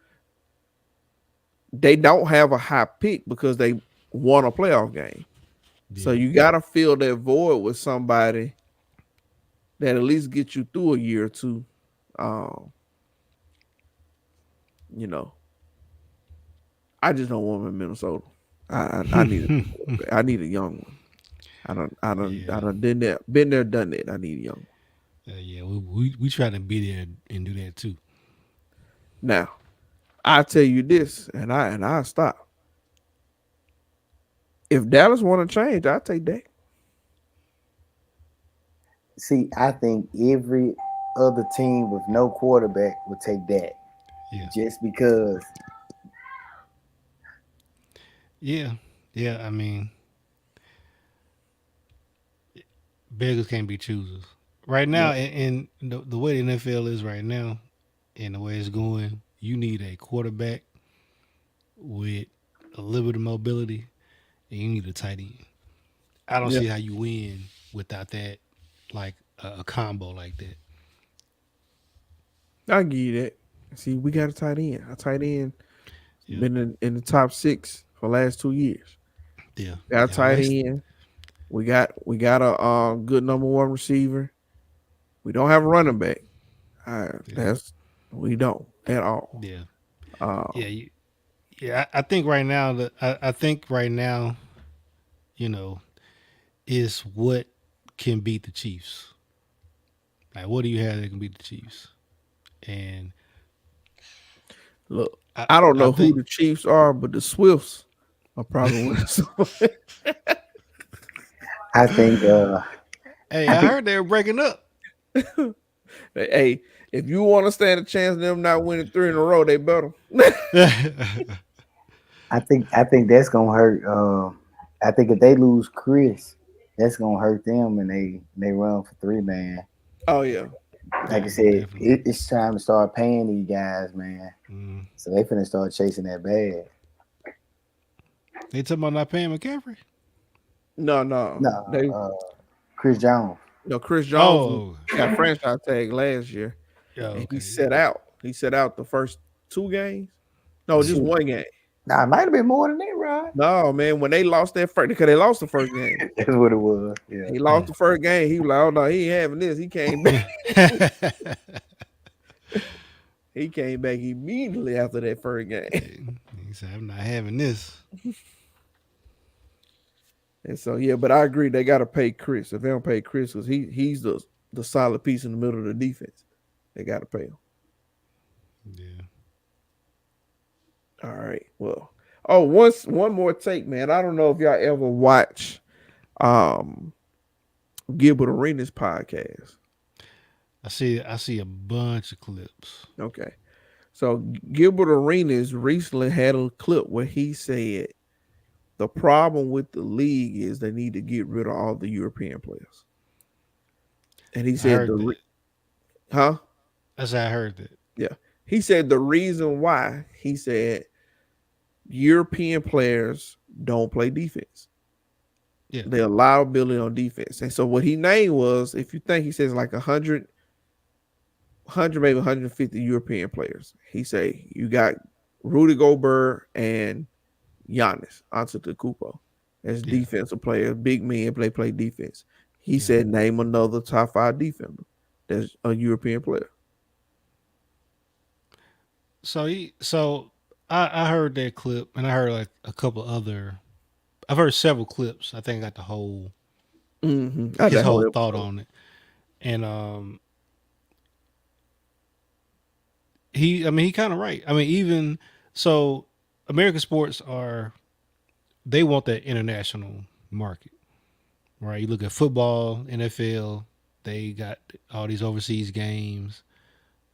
they don't have a high pick because they won a playoff game. Yeah. So you got to fill that void with somebody that at least get you through a year or two. I just don't want him in Minnesota. I need a young one. I done been there, done that. I need a young one. We try to be there and do that too. Now, I tell you this, and I stop. If Dallas want to change, I take that. See, I think every other team with no quarterback would take that. Yeah. Just because. Yeah. I mean, beggars can't be choosers. Right now, and the way the NFL is right now, and the way it's going, you need a quarterback with a little bit of mobility, and you need a tight end. I don't see how you win without that, like a combo like that. I give you that. See, we got a tight end. Our tight end been in the top 6 for the last 2 years. Yeah, got a tight end. We got a good number 1 receiver. We don't have a running back. We don't at all. Yeah, Um, yeah, yeah. I think right now that I think right now, you know, is what can beat the Chiefs. Like, what do you have that can beat the Chiefs? And look, I I don't I know who think, the Chiefs are, but the Swifts are probably winning. I think hey, I I think heard they were breaking up. Hey, if you want to stand a chance of them not winning 3 in a row, they better. I think that's gonna hurt. I think if they lose Chris, that's gonna hurt them, and they run for 3 man. Oh yeah, Like I Yeah, said, definitely. it's time to start paying these guys, man. Mm. So they finna start chasing that bag. They talking about not paying McCaffrey. no, No, they Chris Jones. Chris Jones Oh, got franchise tag last year, yeah, and he okay, set yeah. out. He set out the first 2 games. No, just Shoot, 1 game. nah, it might have been more than that, Rod. No, man, when they lost that first, because they lost the first game. That's what it was. Yeah. He lost the first game. He was like, "Oh no, he ain't having this." He came back. He came back immediately after that first game. He said, "I'm not having this." And so yeah, but I agree they got to pay Chris. If they don't pay Chris, because he's the solid piece in the middle of the defense, they got to pay him. Yeah. All right. Well, oh, one more take, man. I don't know if y'all ever watch um Gilbert Arenas podcast. I see a bunch of clips. Okay. So Gilbert Arenas recently had a clip where he said the problem with the league is they need to get rid of all the European players. And he I said heard that. huh? That's how I heard that. Yeah. He said the reason why, he said European players don't play defense. Yeah. They're liability on defense. And so what he named was, if you think, he says like 100, maybe 150 European players. He say you got Rudy Gobert and Giannis Antetokounmpo as Yeah. defensive players, big men play defense. He Yeah. said name another top 5 defender that's a European player. So I heard that clip, and I heard like a couple other. I've heard several clips. I think I got the whole Mm-hmm. his whole thought on it, and he kind of right. I mean, even so, American sports are they want that international market, right? You look at football, NFL, they got all these overseas games.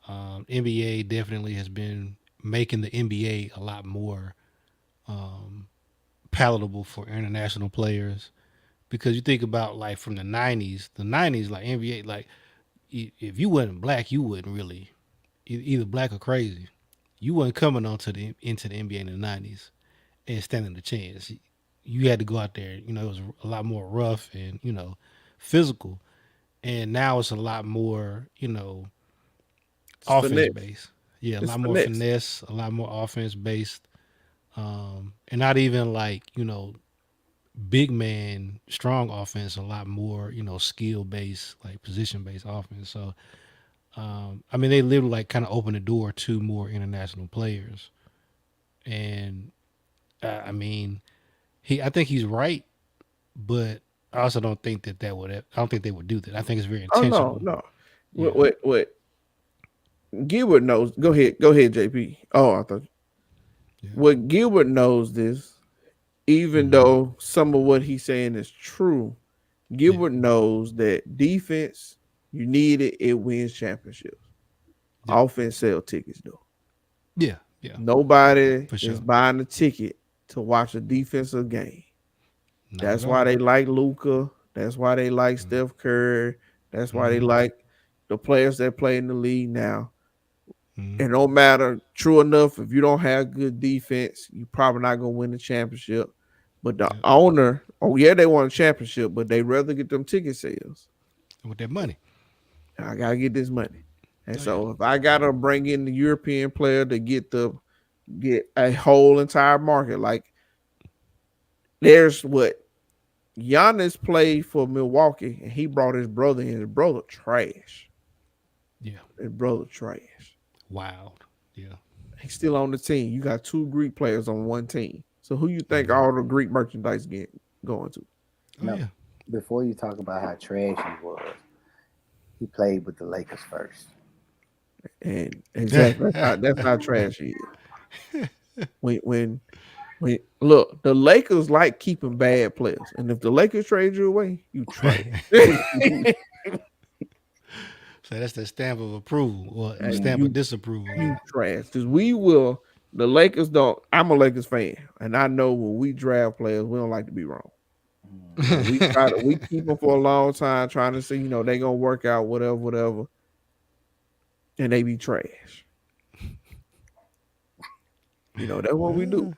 NBA definitely has been making the NBA a lot more um, palatable for international players because you think about like from the 90s like NBA, like if you wasn't black, you wouldn't really either black or crazy. You wasn't coming onto the into the NBA in the 90s and standing a chance. You had to go out there. You know, it was a lot more rough and physical. And now it's a lot more offense finesse. based. Yeah, a It's lot more finesse. finesse, a lot more offense based, and not even like big man strong offense. A lot more skill based, like position based offense. So I mean, they literally like kind of open the door to more international players, and I mean, I think he's right, but I also don't think that would. I don't think they would do that. I think it's very Oh no, intentional. no. Yeah. What Gilbert knows. Go ahead, JP. Oh, I thought Yeah. what Gilbert knows this, even Mhm. though some of what he's saying is true, Yeah. Gilbert knows that defense, you need it, it wins championships. Yeah. Offense sell tickets though. Yeah. Yeah. Nobody For is sure. buying a ticket to watch a defensive game. Not That's at why all. they like Luka. That's why they like Mm-hmm. Steph Curry. That's why they Mm-hmm. like the players that play in the league now. Mm-hmm. It don't matter. True enough, if you don't have good defense, you're probably not gonna win the championship. But the Yeah. owner, oh yeah, they want a championship, but they rather get them ticket sales. With that money. I gotta get this money. And Oh, so if I gotta bring in the European player to get a whole entire market, like there's what Giannis played for Milwaukee, and he brought his brother in. His brother trash. yeah. His brother trash. wild. Yeah. He's still on the team. You got 2 Greek players on one team. So who you think all the Greek merchandise going to? Oh No, yeah. before you talk about how trash he was, he played with the Lakers first. And exactly that's how trash he is. When look, the Lakers like keeping bad players, and if the Lakers trade you away, you trash. So that's the stamp of approval or And stamp of disapproval. you trash because we will. The Lakers don't. I'm a Lakers fan, and I know when we draft players, we don't like to be wrong. We keep them for a long time, trying to see they gonna work out whatever, and they be trash. That's what we do.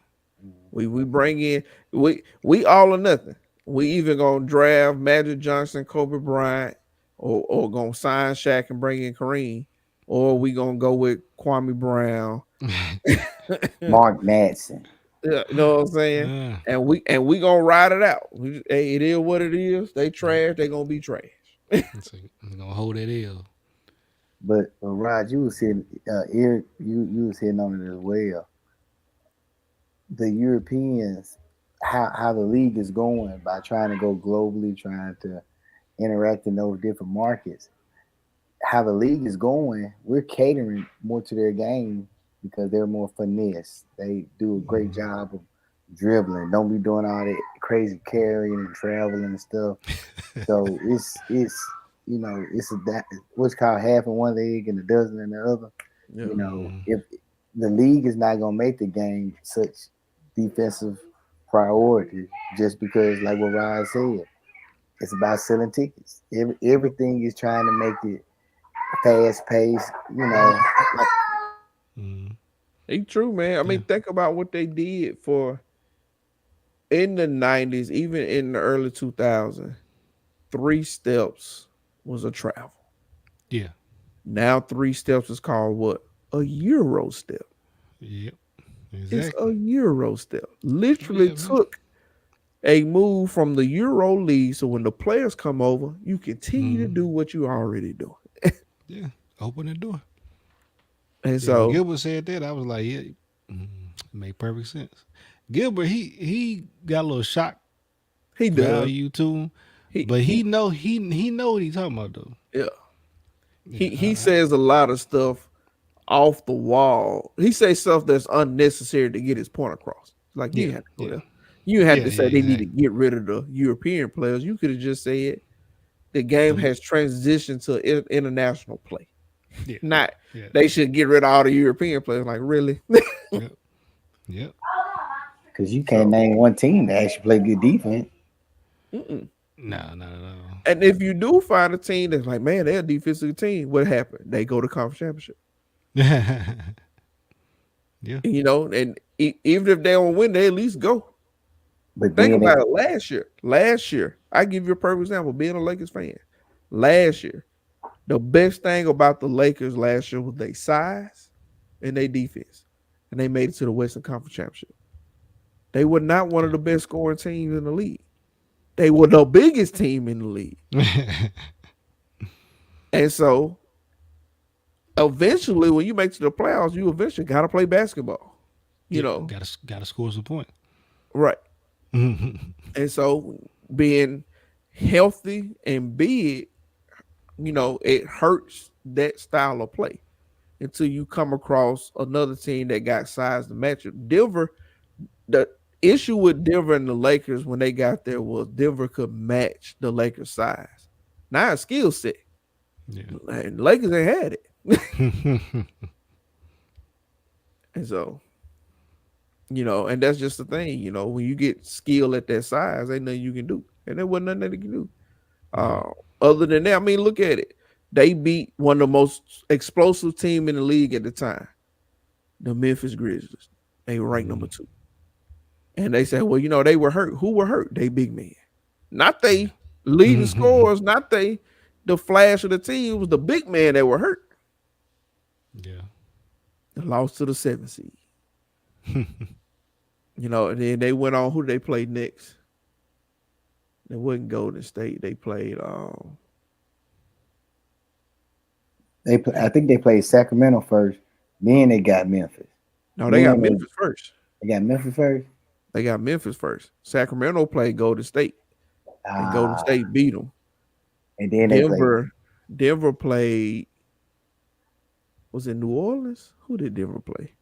We bring in we all or nothing. We either gonna draft Magic Johnson, Kobe Bryant, or gonna sign Shaq and bring in Kareem, or we gonna go with Kwame Brown, Mark Madsen. you know what I'm saying? And we gonna ride it out. Hey, it is what it is. They trash. They gonna be trash. So you're gonna hold that ill. But Rod, you was hitting you was hitting on it as well. The Europeans, how the league is going by trying to go globally, trying to interact in those different markets. How the league is going, we're catering more to their game because they're more finesse. They do a great job of dribbling. Don't be doing all that crazy carrying and traveling and stuff. So it's what's called half in one leg and a dozen in the other. Yeah. If the league is not gonna make the game such defensive priority, just because, like what Rod said, it's about selling tickets. Everything is trying to make it fast paced. It's true, man. I mean, think about what they did for in the 90s, even in the early 2000s. 3 steps was a travel. Yeah. Now 3 steps is called what? A Euro step. Yep. It's Exactly. a Euro step. Literally took a move from the Euro League. So when the players come over, you continue to do what you already doing. Yeah. Open the door. And When so Gilbert said that, I was like, yeah, it made perfect sense. Gilbert, he got a little shock he does. value to him, but he know what he's talking about though. Yeah. He says a lot of stuff off the wall. He says stuff that's unnecessary to get his point across. Like you had to go there. You had to say they need to get rid of the European players. You could have just said the game has transitioned to international play. Yeah. Not they should get rid of all the European players. Like really? Yep. Because you can't name one team that actually play good defense. No. And if you do find a team that's like, man, they're a defensive team, what happened? They go to conference championship. Yeah. And even if they don't win, they at least go. But Think about it. Last year, I give you a perfect example. Being a Lakers fan, last year, the best thing about the Lakers last year was their size and their defense, and they made it to the Western Conference Championship. They were not one of the best scoring teams in the league. They were the biggest team in the league. And so, eventually, when you make it to the playoffs, you eventually got to play basketball. Got to score some point. Right. And so, being healthy and big, it hurts that style of play until you come across another team that got size to match it. Denver, the issue with Denver and the Lakers when they got there was Denver could match the Lakers' size, not a skill set. Yeah. And the Lakers ain't had it. And so, and that's just the thing, when you get skill at that size, ain't nothing you can do. And there wasn't nothing that they can do. Other than that, I mean, look at it. They beat one of the most explosive team in the league at the time, the Memphis Grizzlies. They were ranked number 2. And they said, well, they were hurt. Who were hurt? They big men. Not they leading scorers, not they the flash of the team. It was the big man that were hurt. Yeah. They lost to the 7th seed. And then they went on. Who did they play next? They wasn't Golden State. They played. I think they played Sacramento first. Then they got Memphis. No, they got Memphis first. They got Memphis first. They got Memphis first. Sacramento played Golden State, and Golden State beat them. And then Denver played. Was it New Orleans? Who did Denver play?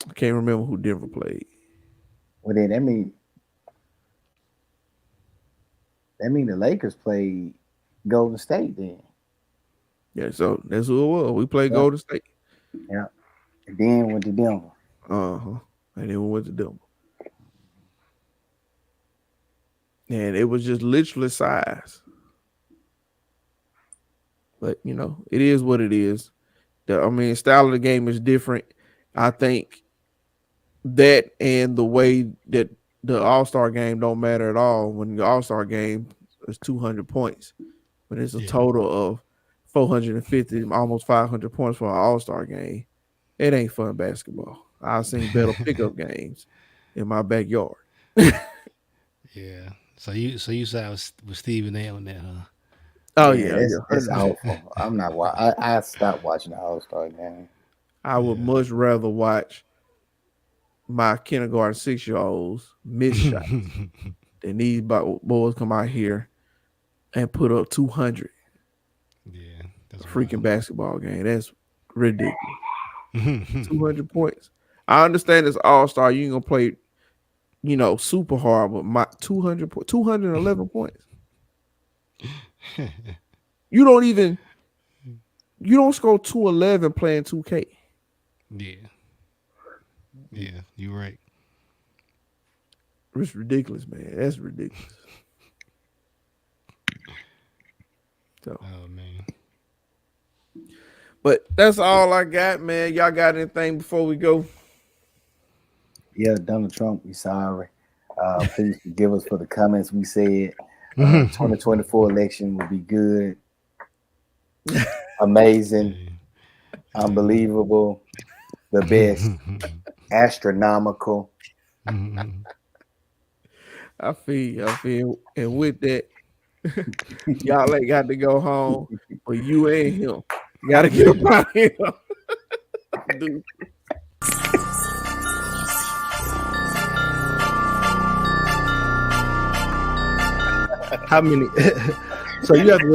I can't remember who Denver played. Well, then that mean the Lakers played Golden State then. Yeah, so that's who it was. We played Golden State. Yeah. And then went to Denver. And then we went to Denver. And it was just literally size. But, you know, it is what it is. Style of the game is different. I think that and the way that the All-Star game don't matter at all. When the All-Star game is 200 points, but it's a total of 450, almost 500 points for an All-Star game. It ain't fun basketball. I've seen better pickup games in my backyard. Yeah. So you side with Stephen A on that, huh? Oh yeah, it's awful. I'm not. I stopped watching the All-Star game. I would much rather watch my kindergarten 6-year-olds miss shots than these boys come out here and put up 200. Yeah, that's a freaking basketball game. That's ridiculous. 200 points. I understand it's All-Star. You ain't gonna play, you know, super hard, but my 211 points. You don't score 211 playing 2K. Yeah, you're right. It's ridiculous, man. That's ridiculous. So, oh man. But that's all I got, man. Y'all got anything before we go? Yeah, Donald Trump, we sorry. Please forgive us for the comments we said. 2024 election will be good, amazing, unbelievable, the best, astronomical. I feel, and with that, y'all ain't got to go home, but you and him got to get up out of here. Dude. How many? So you have to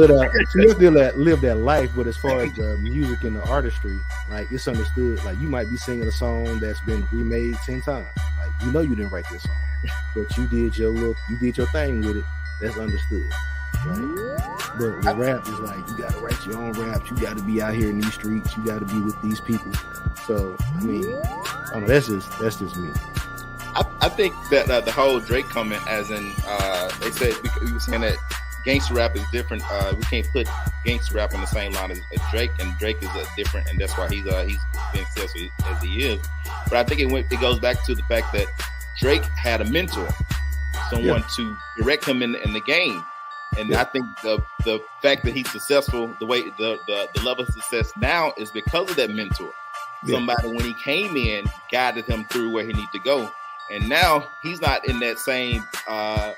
live that life. But as far as the music and the artistry, like it's understood. Like you might be singing a song that's been remade 10 times. Like you know you didn't write this song, but you did your thing with it. That's understood. Right? But with rap is like you got to write your own raps. You got to be out here in these streets. You got to be with these people. So I mean, I don't know, that's just me. I think that the whole Drake comment, as in they said, we were saying that gangster rap is different. We can't put gangster rap in the same line as Drake, and Drake is different, and that's why he's been successful as he is. But I think it goes back to the fact that Drake had a mentor, someone to direct him in the game, and I think the fact that he's successful, the way the level of success now is because of that mentor. Somebody when he came in guided him through where he needed to go. And now he's not in that same power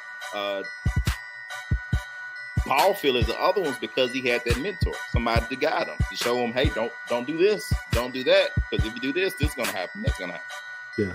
feel as the other ones because he had that mentor, somebody to guide him, to show him, hey, don't do this, don't do that, because if you do this, this is gonna happen, that's gonna happen. Yeah.